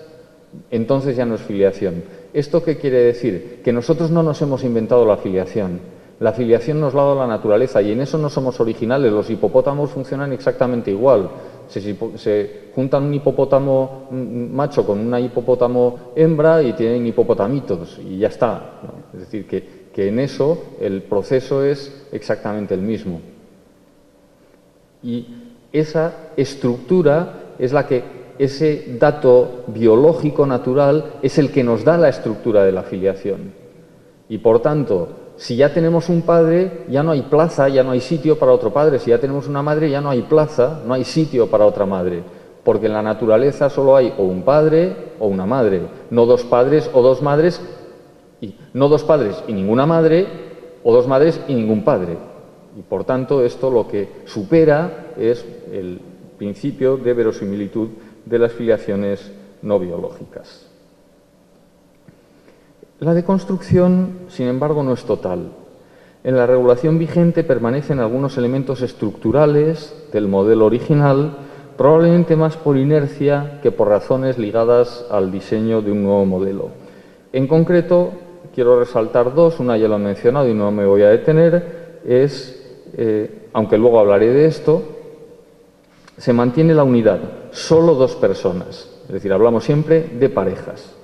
entonces ya no es filiación. ¿Esto qué quiere decir? Que nosotros no nos hemos inventado la filiación. La filiación nos la ha dado la naturaleza y en eso no somos originales. Los hipopótamos funcionan exactamente igual. Se juntan un hipopótamo macho con una hipopótamo hembra y tienen hipopotamitos y ya está, ¿no? Es decir, que en eso el proceso es exactamente el mismo. Y esa estructura es la que, ese dato biológico natural es el que nos da la estructura de la filiación. Y por tanto, si ya tenemos un padre, ya no hay plaza, ya no hay sitio para otro padre. Si ya tenemos una madre, ya no hay plaza, no hay sitio para otra madre. Porque en la naturaleza solo hay o un padre o una madre, no dos padres o dos madres, y no dos padres y ninguna madre, o dos madres y ningún padre. Y por tanto, esto lo que supera es el principio de verosimilitud de las filiaciones no biológicas. La deconstrucción, sin embargo, no es total. En la regulación vigente permanecen algunos elementos estructurales del modelo original, probablemente más por inercia que por razones ligadas al diseño de un nuevo modelo. En concreto, quiero resaltar dos, una ya lo he mencionado y no me voy a detener, aunque luego hablaré de esto, se mantiene la unidad, solo dos personas, es decir, hablamos siempre de parejas.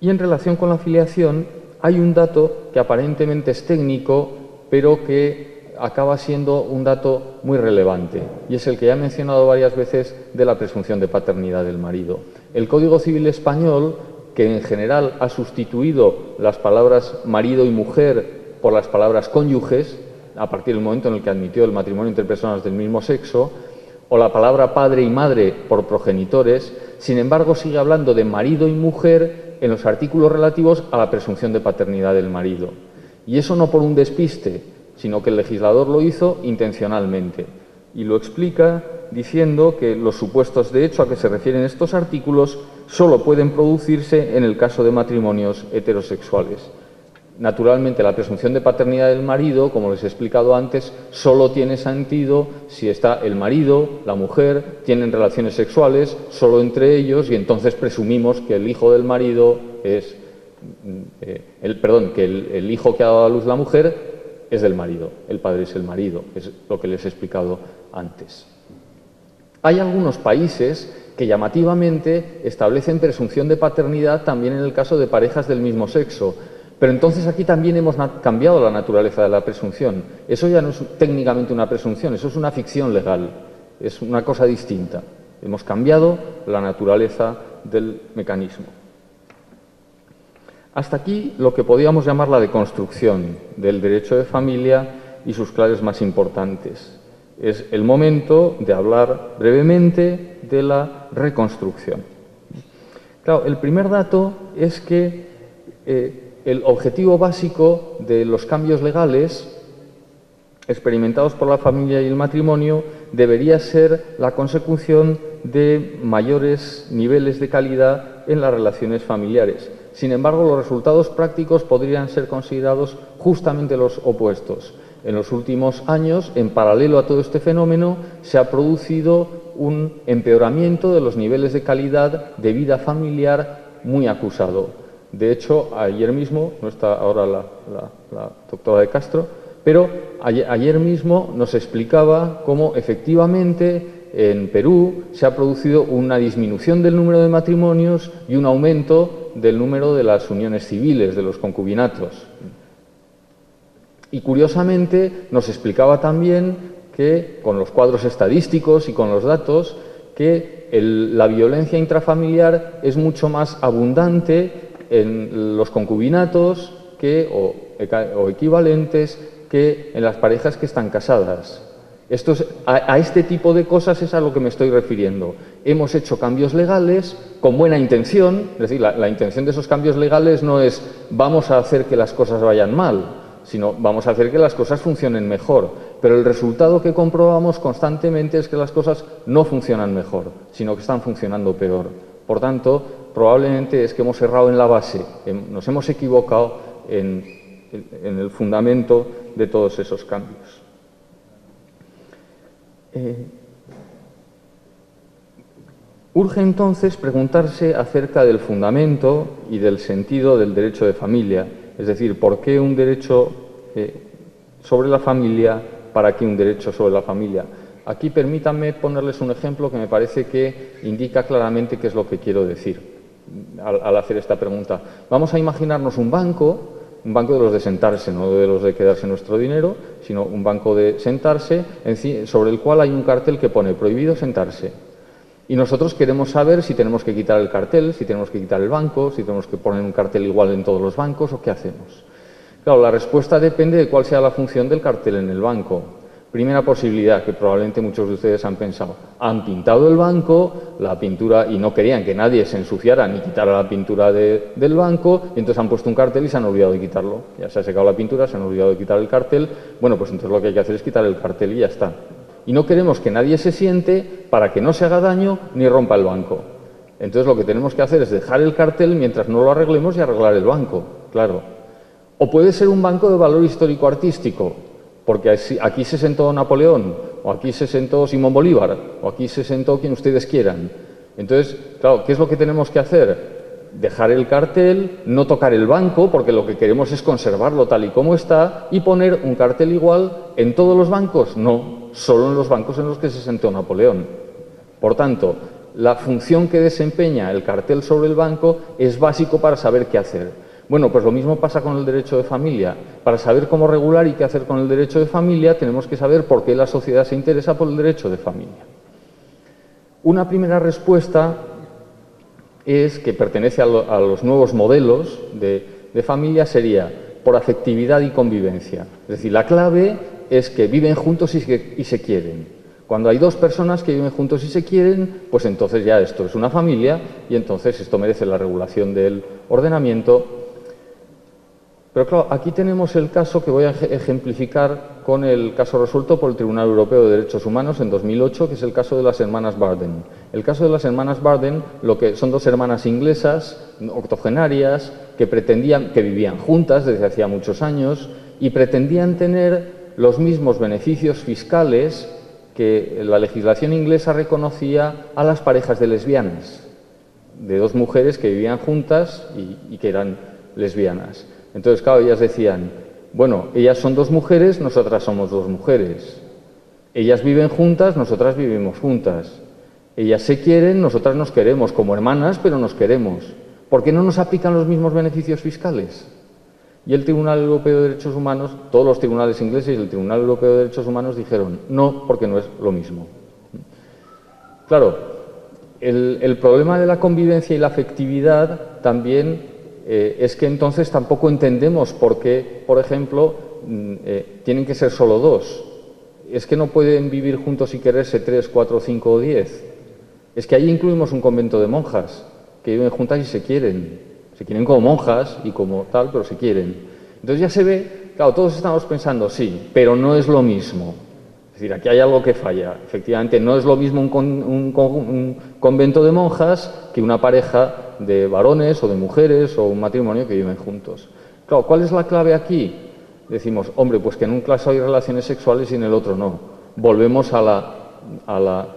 Y en relación con la filiación hay un dato que aparentemente es técnico, pero que acaba siendo un dato muy relevante, y es el que ya he mencionado varias veces de la presunción de paternidad del marido. El Código Civil español, que en general ha sustituido las palabras marido y mujer por las palabras cónyuges, a partir del momento en el que admitió el matrimonio entre personas del mismo sexo, o la palabra padre y madre por progenitores, sin embargo sigue hablando de marido y mujer en los artículos relativos a la presunción de paternidad del marido. Y eso no por un despiste, sino que el legislador lo hizo intencionalmente. Y lo explica diciendo que los supuestos de hecho a que se refieren estos artículos solo pueden producirse en el caso de matrimonios heterosexuales. Naturalmente, la presunción de paternidad del marido, como les he explicado antes, solo tiene sentido si está el marido, la mujer, tienen relaciones sexuales solo entre ellos y entonces presumimos que el hijo del marido es, que el hijo que ha dado a luz la mujer es del marido, el padre es el marido, es lo que les he explicado antes. Hay algunos países que llamativamente establecen presunción de paternidad también en el caso de parejas del mismo sexo. Pero entonces aquí también hemos cambiado la naturaleza de la presunción. Eso ya no es técnicamente una presunción, eso es una ficción legal, es una cosa distinta. Hemos cambiado la naturaleza del mecanismo. Hasta aquí lo que podríamos llamar la deconstrucción del derecho de familia y sus claves más importantes. Es el momento de hablar brevemente de la reconstrucción. Claro, el primer dato es que el objetivo básico de los cambios legales experimentados por la familia y el matrimonio debería ser la consecución de mayores niveles de calidad en las relaciones familiares. Sin embargo, los resultados prácticos podrían ser considerados justamente los opuestos. En los últimos años, en paralelo a todo este fenómeno, se ha producido un empeoramiento de los niveles de calidad de vida familiar muy acusado. De hecho, ayer mismo, no está ahora la doctora de Castro, pero ayer mismo nos explicaba cómo efectivamente en Perú se ha producido una disminución del número de matrimonios y un aumento del número de las uniones civiles, de los concubinatos. Y curiosamente nos explicaba también que, con los cuadros estadísticos y con los datos, que la violencia intrafamiliar es mucho más abundante en los concubinatos o equivalentes que en las parejas que están casadas. A este tipo de cosas es a lo que me estoy refiriendo. Hemos hecho cambios legales con buena intención, es decir, la intención de esos cambios legales no es vamos a hacer que las cosas vayan mal, sino vamos a hacer que las cosas funcionen mejor. Pero el resultado que comprobamos constantemente es que las cosas no funcionan mejor, sino que están funcionando peor. Por tanto, probablemente es que hemos errado en la base, nos hemos equivocado en el fundamento de todos esos cambios. Urge entonces preguntarse acerca del fundamento y del sentido del derecho de familia, es decir, ¿por qué un derecho sobre la familia? ¿Para qué un derecho sobre la familia? Aquí permítanme ponerles un ejemplo que me parece que indica claramente qué es lo que quiero decir al hacer esta pregunta. Vamos a imaginarnos un banco de los de sentarse, no de los de quedarse nuestro dinero, sino un banco de sentarse sobre el cual hay un cartel que pone prohibido sentarse. Y nosotros queremos saber si tenemos que quitar el cartel, si tenemos que quitar el banco, si tenemos que poner un cartel igual en todos los bancos o qué hacemos. Claro, la respuesta depende de cuál sea la función del cartel en el banco. Primera posibilidad, que probablemente muchos de ustedes han pensado, han pintado el banco, la pintura, y no querían que nadie se ensuciara ni quitara la pintura del banco, y entonces han puesto un cartel y se han olvidado de quitarlo. Ya se ha secado la pintura, se han olvidado de quitar el cartel, bueno, pues entonces lo que hay que hacer es quitar el cartel y ya está. Y no queremos que nadie se siente para que no se haga daño ni rompa el banco. Entonces lo que tenemos que hacer es dejar el cartel mientras no lo arreglemos y arreglar el banco, claro. O puede ser un banco de valor histórico-artístico, porque aquí se sentó Napoleón, o aquí se sentó Simón Bolívar, o aquí se sentó quien ustedes quieran. Entonces, claro, ¿qué es lo que tenemos que hacer? Dejar el cartel, no tocar el banco, porque lo que queremos es conservarlo tal y como está, y poner un cartel igual en todos los bancos. No, solo en los bancos en los que se sentó Napoleón. Por tanto, la función que desempeña el cartel sobre el banco es básico para saber qué hacer. Bueno, pues lo mismo pasa con el derecho de familia. Para saber cómo regular y qué hacer con el derecho de familia, tenemos que saber por qué la sociedad se interesa por el derecho de familia. Una primera respuesta es que pertenece a los nuevos modelos de familia, sería por afectividad y convivencia. Es decir, la clave es que viven juntos y se quieren. Cuando hay dos personas que viven juntos y se quieren, pues entonces ya esto es una familia y entonces esto merece la regulación del ordenamiento. Pero claro, aquí tenemos el caso que voy a ejemplificar con el caso resuelto por el Tribunal Europeo de Derechos Humanos en 2008, que es el caso de las hermanas Barden. El caso de las hermanas Barden, son dos hermanas inglesas, octogenarias, que vivían juntas desde hacía muchos años y pretendían tener los mismos beneficios fiscales que la legislación inglesa reconocía a las parejas de lesbianas, de dos mujeres que vivían juntas y que eran lesbianas. Entonces, claro, ellas decían, bueno, ellas son dos mujeres, nosotras somos dos mujeres. Ellas viven juntas, nosotras vivimos juntas. Ellas se quieren, nosotras nos queremos, como hermanas, pero nos queremos. ¿Por qué no nos aplican los mismos beneficios fiscales? Y el Tribunal Europeo de Derechos Humanos, todos los tribunales ingleses y el Tribunal Europeo de Derechos Humanos dijeron, no, porque no es lo mismo. Claro, el problema de la convivencia y la afectividad también es que entonces tampoco entendemos por qué, por ejemplo, tienen que ser solo dos. Es que no pueden vivir juntos y quererse 3, 4, 5 o 10. Es que ahí incluimos un convento de monjas que viven juntas y se quieren como monjas y como tal, pero se quieren. Entonces ya se ve claro, todos estamos pensando, sí, pero no es lo mismo. Es decir, aquí hay algo que falla. Efectivamente, no es lo mismo un convento de monjas que una pareja de varones o de mujeres o un matrimonio que viven juntos. Claro, ¿cuál es la clave aquí? Decimos, hombre, pues que en un caso hay relaciones sexuales y en el otro no. Volvemos al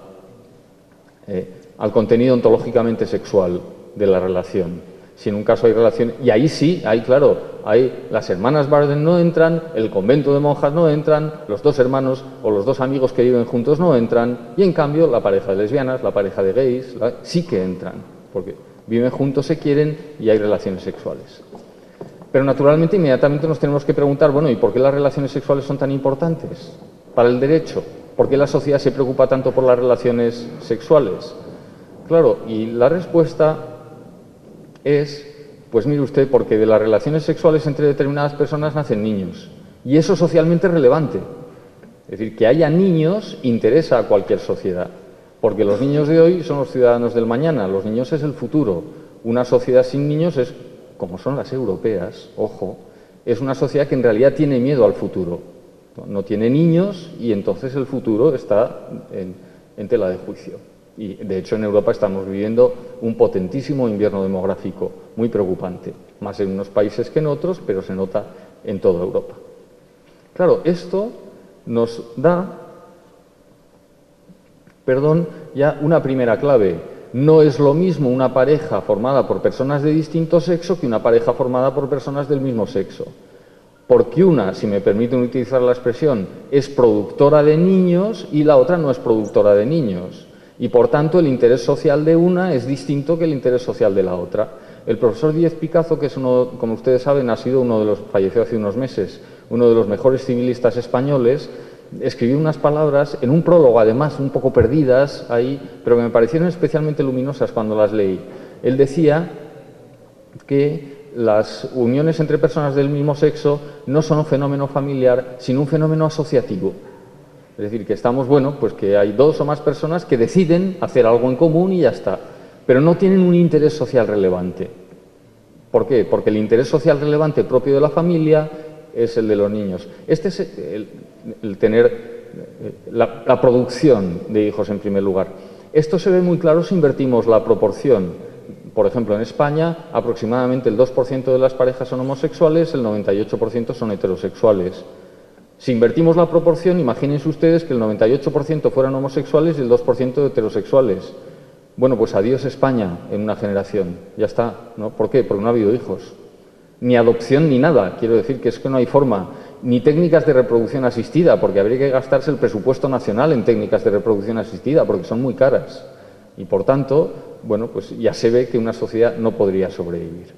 contenido ontológicamente sexual de la relación. Si en un caso hay relaciones, y ahí sí, ahí claro, ahí las hermanas Bardem no entran, el convento de monjas no entran, los dos hermanos o los dos amigos que viven juntos no entran, y en cambio la pareja de lesbianas, la pareja de gays, sí que entran, porque viven juntos, se quieren y hay relaciones sexuales. Pero naturalmente inmediatamente nos tenemos que preguntar, bueno, ¿y por qué las relaciones sexuales son tan importantes para el derecho? ¿Por qué la sociedad se preocupa tanto por las relaciones sexuales? Claro, y la respuesta es, pues mire usted, porque de las relaciones sexuales entre determinadas personas nacen niños. Y eso socialmente es relevante. Es decir, que haya niños interesa a cualquier sociedad. Porque los niños de hoy son los ciudadanos del mañana, los niños es el futuro. Una sociedad sin niños es, como son las europeas, ojo, es una sociedad que en realidad tiene miedo al futuro. No tiene niños y entonces el futuro está en tela de juicio. Y, de hecho, en Europa estamos viviendo un potentísimo invierno demográfico, muy preocupante, más en unos países que en otros, pero se nota en toda Europa. Claro, esto nos da, ya una primera clave. No es lo mismo una pareja formada por personas de distinto sexo que una pareja formada por personas del mismo sexo. Porque una, si me permiten utilizar la expresión, es productora de niños y la otra no es productora de niños. Y, por tanto, el interés social de una es distinto que el interés social de la otra. El profesor Díez-Picazo, que es uno, como ustedes saben, falleció hace unos meses, uno de los mejores civilistas españoles, escribió unas palabras en un prólogo, además, un poco perdidas ahí, pero que me parecieron especialmente luminosas cuando las leí. Él decía que las uniones entre personas del mismo sexo no son un fenómeno familiar, sino un fenómeno asociativo. Es decir, que estamos, pues que hay dos o más personas que deciden hacer algo en común y ya está, pero no tienen un interés social relevante. ¿Por qué? Porque el interés social relevante propio de la familia es el de los niños. Este es el tener la producción de hijos en primer lugar. Esto se ve muy claro si invertimos la proporción. Por ejemplo, en España aproximadamente el 2% de las parejas son homosexuales, el 98% son heterosexuales. Si invertimos la proporción, imagínense ustedes que el 98% fueran homosexuales y el 2% heterosexuales. Bueno, pues adiós España en una generación. Ya está, ¿no? ¿Por qué? Porque no ha habido hijos. Ni adopción ni nada. Quiero decir que es que no hay forma. Ni técnicas de reproducción asistida, porque habría que gastarse el presupuesto nacional en técnicas de reproducción asistida, porque son muy caras. Y, por tanto, pues ya se ve que una sociedad no podría sobrevivir.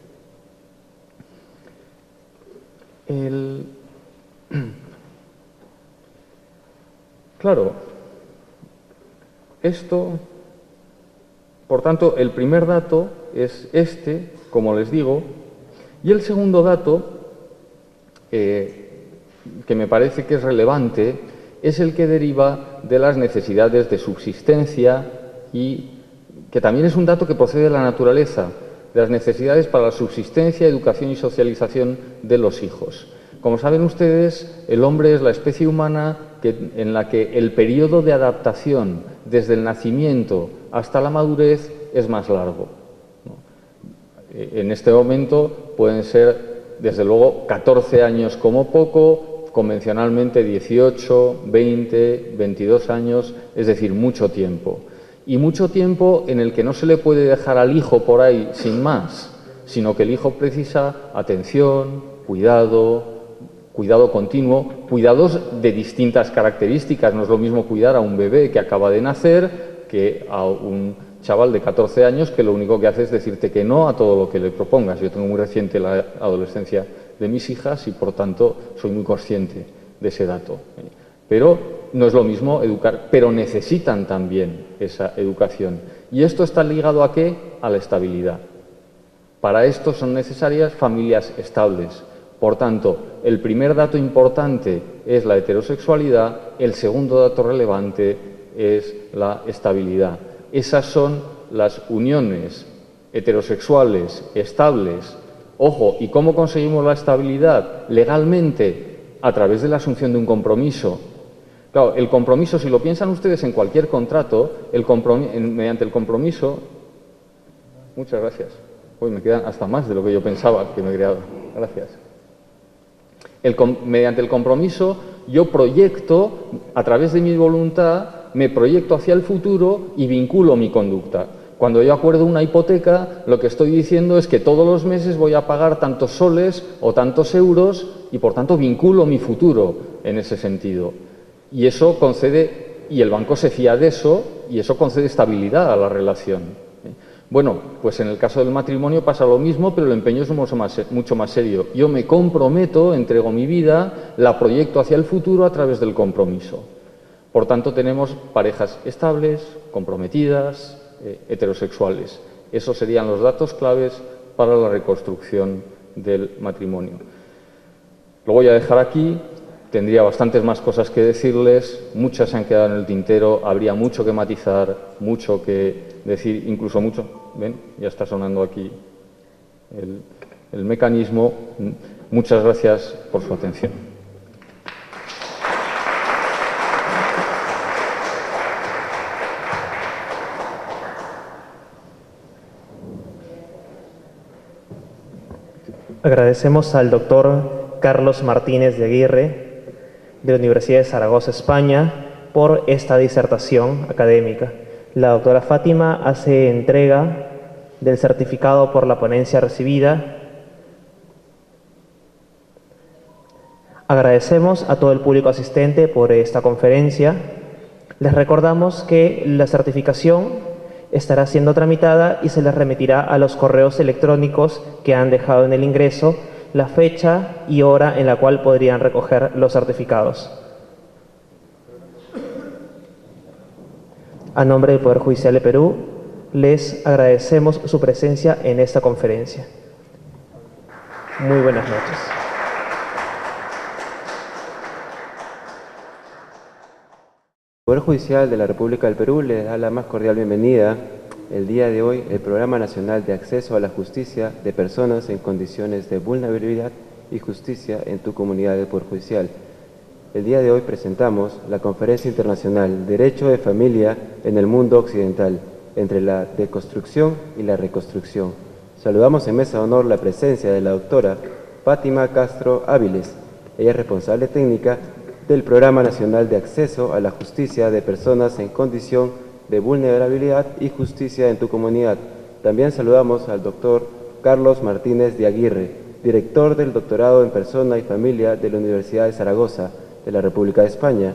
Claro, esto, por tanto, el primer dato es este, como les digo, y el segundo dato, que me parece que es relevante, es el que deriva de las necesidades de subsistencia y que también es un dato que procede de la naturaleza, de las necesidades para la subsistencia, educación y socialización de los hijos. Como saben ustedes, el hombre es la especie humana en la que el periodo de adaptación desde el nacimiento hasta la madurez es más largo. En este momento pueden ser, desde luego, 14 años como poco, convencionalmente 18, 20, 22 años, es decir, mucho tiempo. Y mucho tiempo en el que no se le puede dejar al hijo por ahí sin más, sino que el hijo precisa atención, cuidado continuo, cuidados de distintas características. No es lo mismo cuidar a un bebé que acaba de nacer que a un chaval de 14 años que lo único que hace es decirte que no a todo lo que le propongas. Yo tengo muy reciente la adolescencia de mis hijas y, por tanto, soy muy consciente de ese dato. Pero no es lo mismo educar, pero necesitan también esa educación. ¿Y esto está ligado a qué? A la estabilidad. Para esto son necesarias familias estables. Por tanto, el primer dato importante es la heterosexualidad, el segundo dato relevante es la estabilidad. Esas son las uniones heterosexuales estables. Ojo, ¿y cómo conseguimos la estabilidad? Legalmente, a través de la asunción de un compromiso. Claro, el compromiso, si lo piensan ustedes en cualquier contrato, mediante el compromiso... Muchas gracias. Hoy me quedan hasta más de lo que yo pensaba que me he creado. Gracias. Mediante el compromiso, yo proyecto, a través de mi voluntad, me proyecto hacia el futuro y vinculo mi conducta. Cuando yo acuerdo una hipoteca, lo que estoy diciendo es que todos los meses voy a pagar tantos soles o tantos euros y, por tanto, vinculo mi futuro en ese sentido. Y eso concede, y el banco se fía de eso, y eso concede estabilidad a la relación. Bueno, pues en el caso del matrimonio pasa lo mismo, pero el empeño es mucho más serio. Yo me comprometo, entrego mi vida, la proyecto hacia el futuro a través del compromiso. Por tanto, tenemos parejas estables, comprometidas, heterosexuales. Esos serían los datos claves para la reconstrucción del matrimonio. Lo voy a dejar aquí. Tendría bastantes más cosas que decirles, muchas se han quedado en el tintero, habría mucho que matizar, mucho que decir, incluso mucho. ¿Ven? Ya está sonando aquí el mecanismo. Muchas gracias por su atención. Agradecemos al doctor Carlos Martínez de Aguirre, de la Universidad de Zaragoza, España, por esta disertación académica. La doctora Fátima hace entrega del certificado por la ponencia recibida. Agradecemos a todo el público asistente por esta conferencia. Les recordamos que la certificación estará siendo tramitada y se les remitirá a los correos electrónicos que han dejado en el ingreso la fecha y hora en la cual podrían recoger los certificados. A nombre del Poder Judicial de Perú, les agradecemos su presencia en esta conferencia. Muy buenas noches. El Poder Judicial de la República del Perú les da la más cordial bienvenida el día de hoy el Programa Nacional de Acceso a la Justicia de Personas en Condiciones de Vulnerabilidad y Justicia en tu Comunidad del Poder Judicial. El día de hoy presentamos la Conferencia Internacional Derecho de Familia en el Mundo Occidental, entre la deconstrucción y la reconstrucción. Saludamos en mesa de honor la presencia de la doctora Fátima Castro Áviles. Ella es responsable técnica del Programa Nacional de Acceso a la Justicia de Personas en Condición de Vulnerabilidad y Justicia en tu Comunidad. También saludamos al doctor Carlos Martínez de Aguirre, director del Doctorado en Persona y Familia de la Universidad de Zaragoza, de la República de España.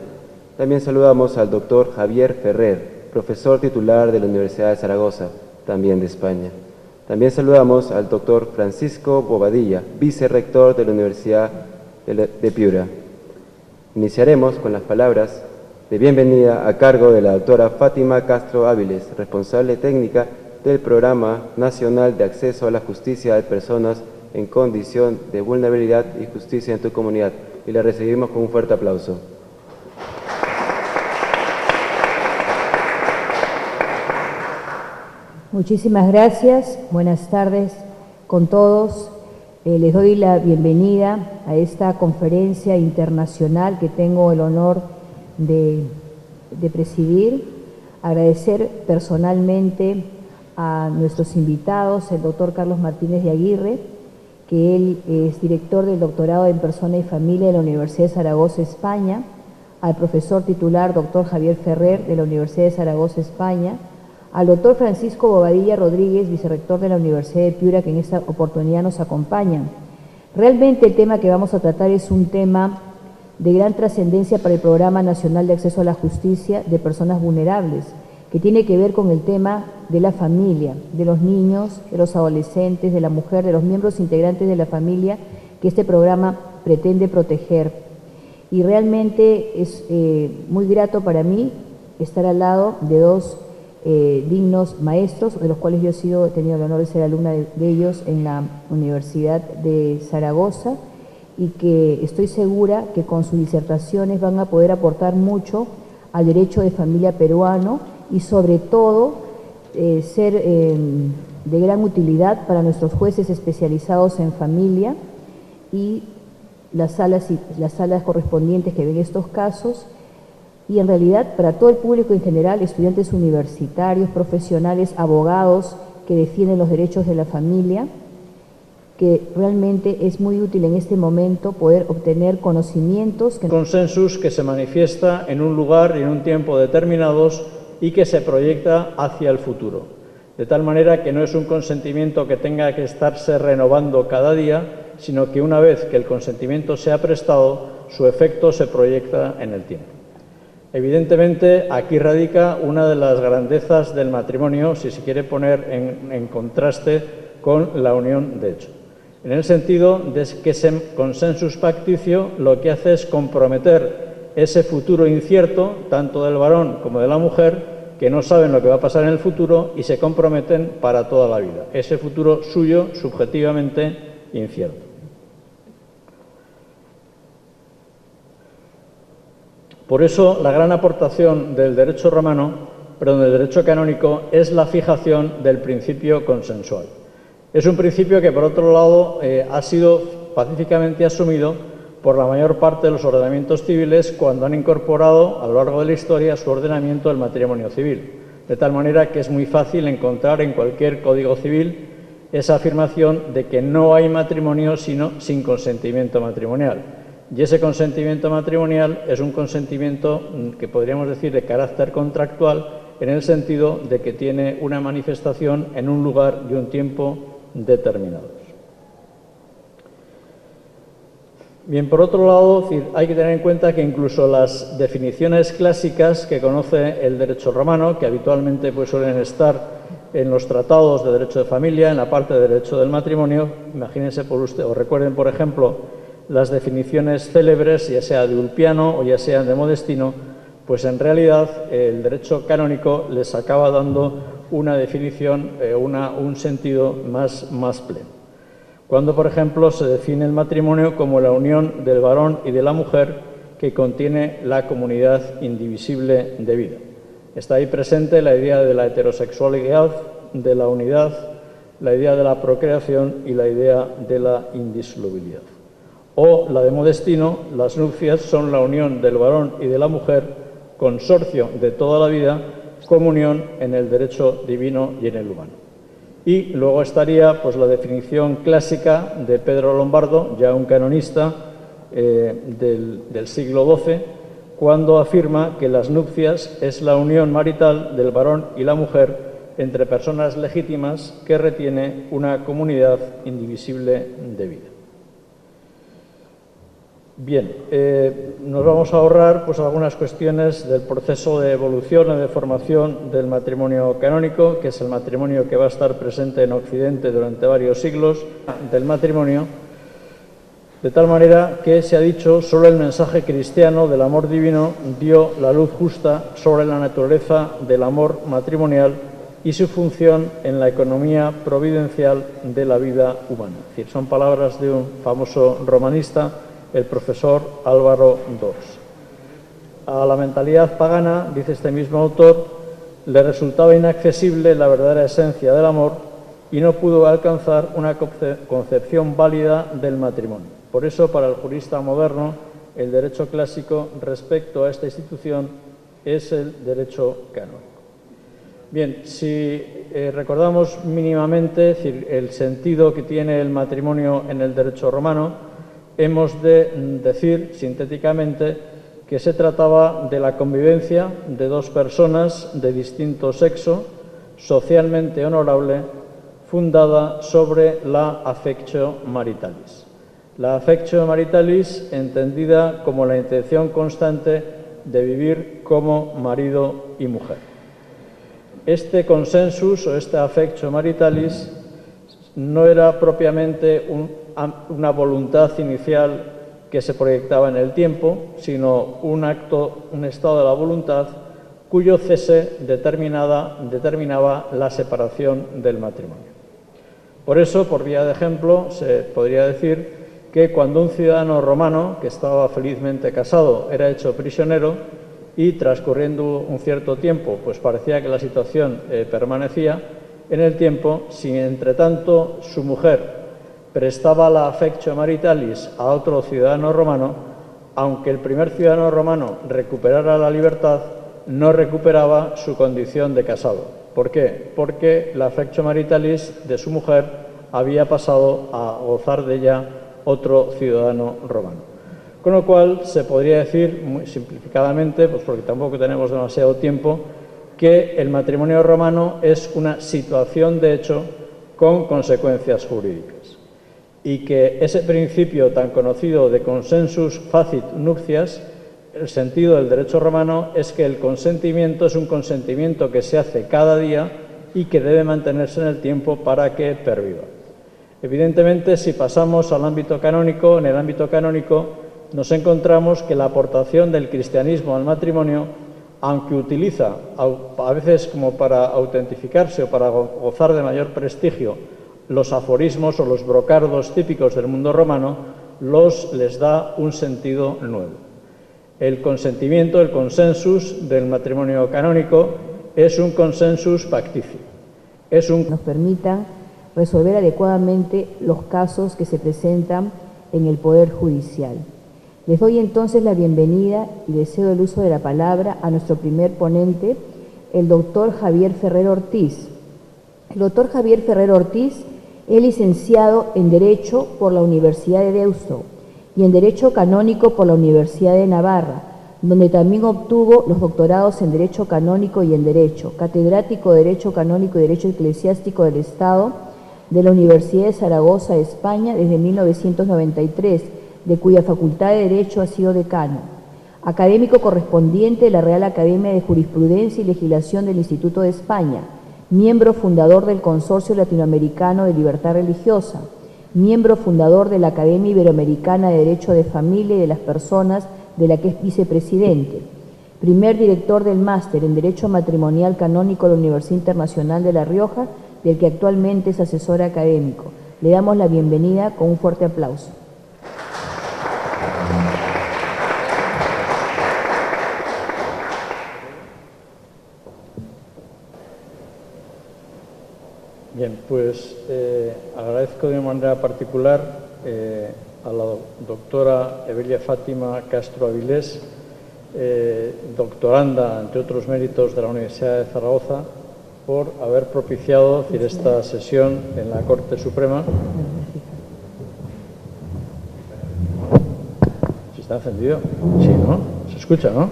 También saludamos al doctor Javier Ferrer, profesor titular de la Universidad de Zaragoza, también de España. También saludamos al doctor Francisco Bobadilla, vicerrector de la Universidad de Piura. Iniciaremos con las palabras de bienvenida a cargo de la doctora Fátima Castro Áviles, responsable técnica del Programa Nacional de Acceso a la Justicia de Personas en Condición de Vulnerabilidad y Justicia en tu Comunidad. Y la recibimos con un fuerte aplauso. Muchísimas gracias. Buenas tardes con todos. Les doy la bienvenida a esta conferencia internacional que tengo el honor de presidir. Agradecer personalmente a nuestros invitados, el doctor Carlos Martínez de Aguirre, que él es director del Doctorado en Persona y Familia de la Universidad de Zaragoza, España, al profesor titular doctor Javier Ferrer de la Universidad de Zaragoza, España, al doctor Francisco Bobadilla Rodríguez, vicerrector de la Universidad de Piura, que en esta oportunidad nos acompañan. Realmente el tema que vamos a tratar es un tema de gran trascendencia para el Programa Nacional de Acceso a la Justicia de Personas Vulnerables, que tiene que ver con el tema de la familia, de los niños, de los adolescentes, de la mujer, de los miembros integrantes de la familia que este programa pretende proteger. Y realmente es muy grato para mí estar al lado de dos dignos maestros, de los cuales yo he tenido el honor de ser alumna de ellos en la Universidad de Zaragoza, y que estoy segura que con sus disertaciones van a poder aportar mucho al derecho de familia peruano y sobre todo ser de gran utilidad para nuestros jueces especializados en familia y las salas correspondientes que ven estos casos, y en realidad para todo el público en general, estudiantes universitarios, profesionales, abogados que defienden los derechos de la familia, que realmente es muy útil en este momento poder obtener conocimientos. Consensus que se manifiesta en un lugar y en un tiempo determinados y que se proyecta hacia el futuro, de tal manera que no es un consentimiento que tenga que estarse renovando cada día, sino que una vez que el consentimiento se ha prestado, su efecto se proyecta en el tiempo. Evidentemente, aquí radica una de las grandezas del matrimonio, si se quiere poner en contraste con la unión de hecho. En el sentido de que ese consensus pacticio lo que hace es comprometer ese futuro incierto, tanto del varón como de la mujer, que no saben lo que va a pasar en el futuro y se comprometen para toda la vida. Ese futuro suyo, subjetivamente incierto. Por eso, la gran aportación del derecho del derecho canónico, es la fijación del principio consensual. Es un principio que, por otro lado, ha sido pacíficamente asumido por la mayor parte de los ordenamientos civiles cuando han incorporado a lo largo de la historia su ordenamiento del matrimonio civil. De tal manera que es muy fácil encontrar en cualquier código civil esa afirmación de que no hay matrimonio sino sin consentimiento matrimonial. Y ese consentimiento matrimonial es un consentimiento que podríamos decir de carácter contractual, en el sentido de que tiene una manifestación en un lugar y un tiempo determinados. Bien, por otro lado, hay que tener en cuenta que incluso las definiciones clásicas que conoce el derecho romano, que habitualmente suelen estar en los tratados de derecho de familia, en la parte de derecho del matrimonio, imagínense por usted, o recuerden, por ejemplo, las definiciones célebres, ya sea de Ulpiano o ya sea de Modestino, pues en realidad el derecho canónico les acaba dando una definición, un sentido más pleno. Cuando, por ejemplo, se define el matrimonio como la unión del varón y de la mujer que contiene la comunidad indivisible de vida. Está ahí presente la idea de la heterosexualidad, de la unidad, la idea de la procreación y la idea de la indisolubilidad. O la de Modestino, las nupcias son la unión del varón y de la mujer, consorcio de toda la vida, comunión en el derecho divino y en el humano. Y luego estaría la definición clásica de Pedro Lombardo, ya un canonista del siglo XII, cuando afirma que las nupcias es la unión marital del varón y la mujer entre personas legítimas que retiene una comunidad indivisible de vida. Bien, nos vamos a ahorrar algunas cuestiones del proceso de evolución y de formación del matrimonio canónico, que es el matrimonio que va a estar presente en Occidente durante varios siglos del matrimonio, de tal manera que se ha dicho solo el mensaje cristiano del amor divino dio la luz justa sobre la naturaleza del amor matrimonial y su función en la economía providencial de la vida humana. Es decir, son palabras de un famoso romanista, el profesor Álvaro Dors. A la mentalidad pagana, dice este mismo autor, le resultaba inaccesible la verdadera esencia del amor y no pudo alcanzar una concepción válida del matrimonio. Por eso, para el jurista moderno, el derecho clásico respecto a esta institución es el derecho canónico. Bien, si recordamos mínimamente el sentido que tiene el matrimonio en el derecho romano, hemos de decir sintéticamente que se trataba de la convivencia de dos personas de distinto sexo, socialmente honorable, fundada sobre la affectio maritalis. La affectio maritalis entendida como la intención constante de vivir como marido y mujer. Este consensus o este affectio maritalis no era propiamente una voluntad inicial que se proyectaba en el tiempo, sino un estado de la voluntad cuyo cese determinaba la separación del matrimonio. Por eso, por vía de ejemplo, se podría decir que cuando un ciudadano romano que estaba felizmente casado era hecho prisionero y transcurriendo un cierto tiempo, parecía que la situación permanecía en el tiempo, si entre tanto su mujer prestaba la affectio maritalis a otro ciudadano romano, aunque el primer ciudadano romano recuperara la libertad, no recuperaba su condición de casado. ¿Por qué? Porque la affectio maritalis de su mujer había pasado a gozar de ella otro ciudadano romano. Con lo cual, se podría decir, muy simplificadamente, pues porque tampoco tenemos demasiado tiempo, que el matrimonio romano es una situación de hecho con consecuencias jurídicas. Y que ese principio tan conocido de consensus facit nuptias, el sentido del derecho romano es que el consentimiento es un consentimiento que se hace cada día y que debe mantenerse en el tiempo para que perviva. Evidentemente, si pasamos al ámbito canónico, en el ámbito canónico nos encontramos que la aportación del cristianismo al matrimonio, aunque utiliza a veces como para autentificarse o para gozar de mayor prestigio los aforismos o los brocardos típicos del mundo romano, les da un sentido nuevo. El consentimiento, el consensus del matrimonio canónico es un consensus pacticio. Nos permitan resolver adecuadamente los casos que se presentan en el Poder Judicial. Les doy entonces la bienvenida y deseo el uso de la palabra a nuestro primer ponente, el doctor Javier Ferrer Ortiz. El doctor Javier Ferrer Ortiz es licenciado en Derecho por la Universidad de Deusto y en Derecho Canónico por la Universidad de Navarra, donde también obtuvo los doctorados en Derecho Canónico y en Derecho, catedrático de Derecho Canónico y Derecho Eclesiástico del Estado de la Universidad de Zaragoza, España, desde 1993, de cuya Facultad de Derecho ha sido decano. Académico correspondiente de la Real Academia de Jurisprudencia y Legislación del Instituto de España, miembro fundador del Consorcio Latinoamericano de Libertad Religiosa, miembro fundador de la Academia Iberoamericana de Derecho de Familia y de las Personas, de la que es vicepresidente, primer director del Máster en Derecho Matrimonial Canónico de la Universidad Internacional de La Rioja, del que actualmente es asesor académico. Le damos la bienvenida con un fuerte aplauso. Bien, pues agradezco de una manera particular a la doctora Evelia Fátima Castro Avilés, doctoranda, entre otros méritos, de la Universidad de Zaragoza, por haber propiciado esta sesión en la Corte Suprema. ¿Sí está encendido? Sí, ¿no? Se escucha, ¿no?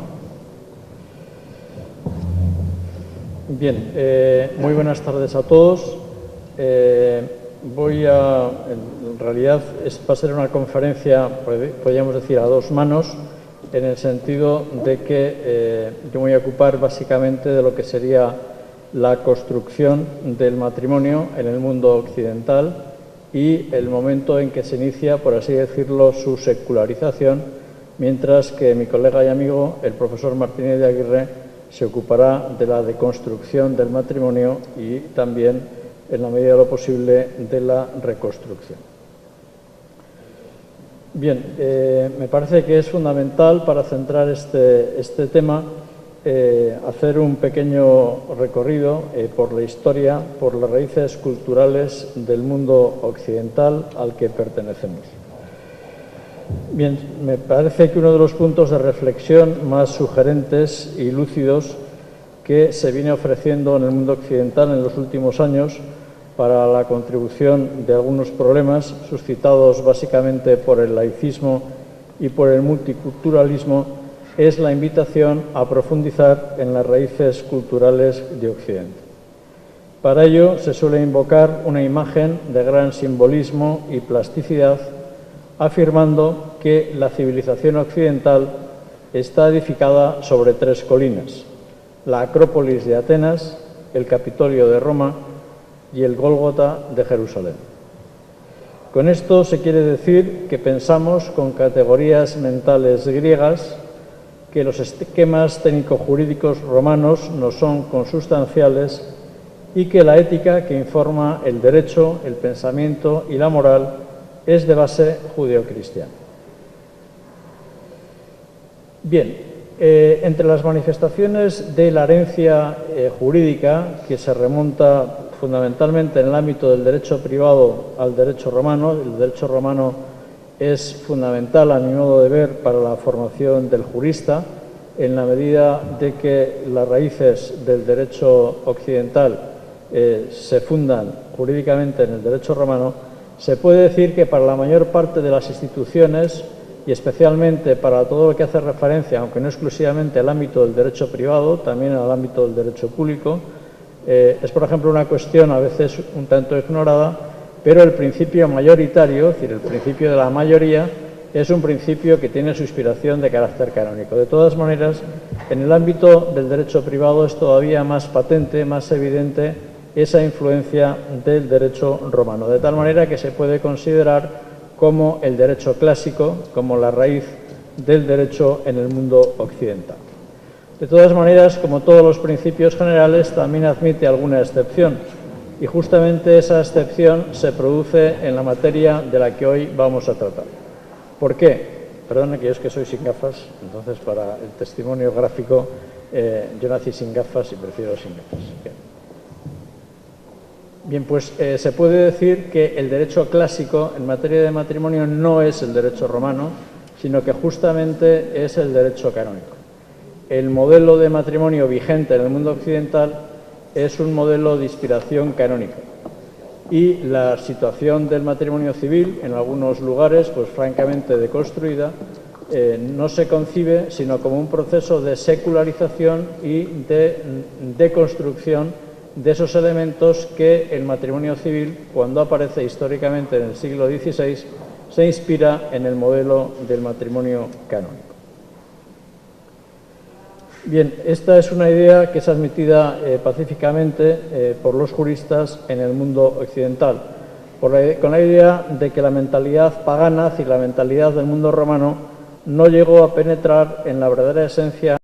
Bien, muy buenas tardes a todos. En realidad va a ser una conferencia, podríamos decir, a dos manos, en el sentido de que yo me voy a ocupar básicamente de lo que sería la construcción del matrimonio en el mundo occidental y el momento en que se inicia, por así decirlo, su secularización, mientras que mi colega y amigo, el profesor Martínez de Aguirre, se ocupará de la deconstrucción del matrimonio y también, en la medida de lo posible, de la reconstrucción. Bien, me parece que es fundamental para centrar este tema hacer un pequeño recorrido por la historia, por las raíces culturales del mundo occidental al que pertenecemos. Bien, me parece que uno de los puntos de reflexión más sugerentes y lúcidos que se viene ofreciendo en el mundo occidental en los últimos años para la contribución de algunos problemas suscitados básicamente por el laicismo y por el multiculturalismo es la invitación a profundizar en las raíces culturales de Occidente. Para ello se suele invocar una imagen de gran simbolismo y plasticidad, afirmando que la civilización occidental está edificada sobre tres colinas: la Acrópolis de Atenas, el Capitolio de Roma y el Gólgota de Jerusalén. Con esto se quiere decir que pensamos con categorías mentales griegas, que los esquemas técnico-jurídicos romanos nos son consustanciales y que la ética que informa el derecho, el pensamiento y la moral es de base judeocristiana. Bien, entre las manifestaciones de la herencia jurídica, que se remonta fundamentalmente en el ámbito del derecho privado al derecho romano. El derecho romano es fundamental, a mi modo de ver, para la formación del jurista, en la medida de que las raíces del derecho occidental se fundan jurídicamente en el derecho romano. Se puede decir que para la mayor parte de las instituciones, y especialmente para todo lo que hace referencia, aunque no exclusivamente al ámbito del derecho privado, también al ámbito del derecho público, es, por ejemplo, una cuestión a veces un tanto ignorada, pero el principio mayoritario, es decir, el principio de la mayoría, es un principio que tiene su inspiración de carácter canónico. De todas maneras, en el ámbito del derecho privado es todavía más patente, más evidente esa influencia del derecho romano, de tal manera que se puede considerar como el derecho clásico, como la raíz del derecho en el mundo occidental. De todas maneras, como todos los principios generales, también admite alguna excepción, y justamente esa excepción se produce en la materia de la que hoy vamos a tratar. ¿Por qué? Perdone que yo es que soy sin gafas, entonces para el testimonio gráfico yo nací sin gafas y prefiero sin gafas. Bien, pues se puede decir que el derecho clásico en materia de matrimonio no es el derecho romano, sino que justamente es el derecho canónico. El modelo de matrimonio vigente en el mundo occidental es un modelo de inspiración canónica. Y la situación del matrimonio civil, en algunos lugares, pues francamente deconstruida, no se concibe sino como un proceso de secularización y de deconstrucción de esos elementos que el matrimonio civil, cuando aparece históricamente en el siglo XVI, se inspira en el modelo del matrimonio canónico. Bien, esta es una idea que es admitida pacíficamente por los juristas en el mundo occidental, con la idea de que la mentalidad pagana, es decir, la mentalidad del mundo romano, no llegó a penetrar en la verdadera esencia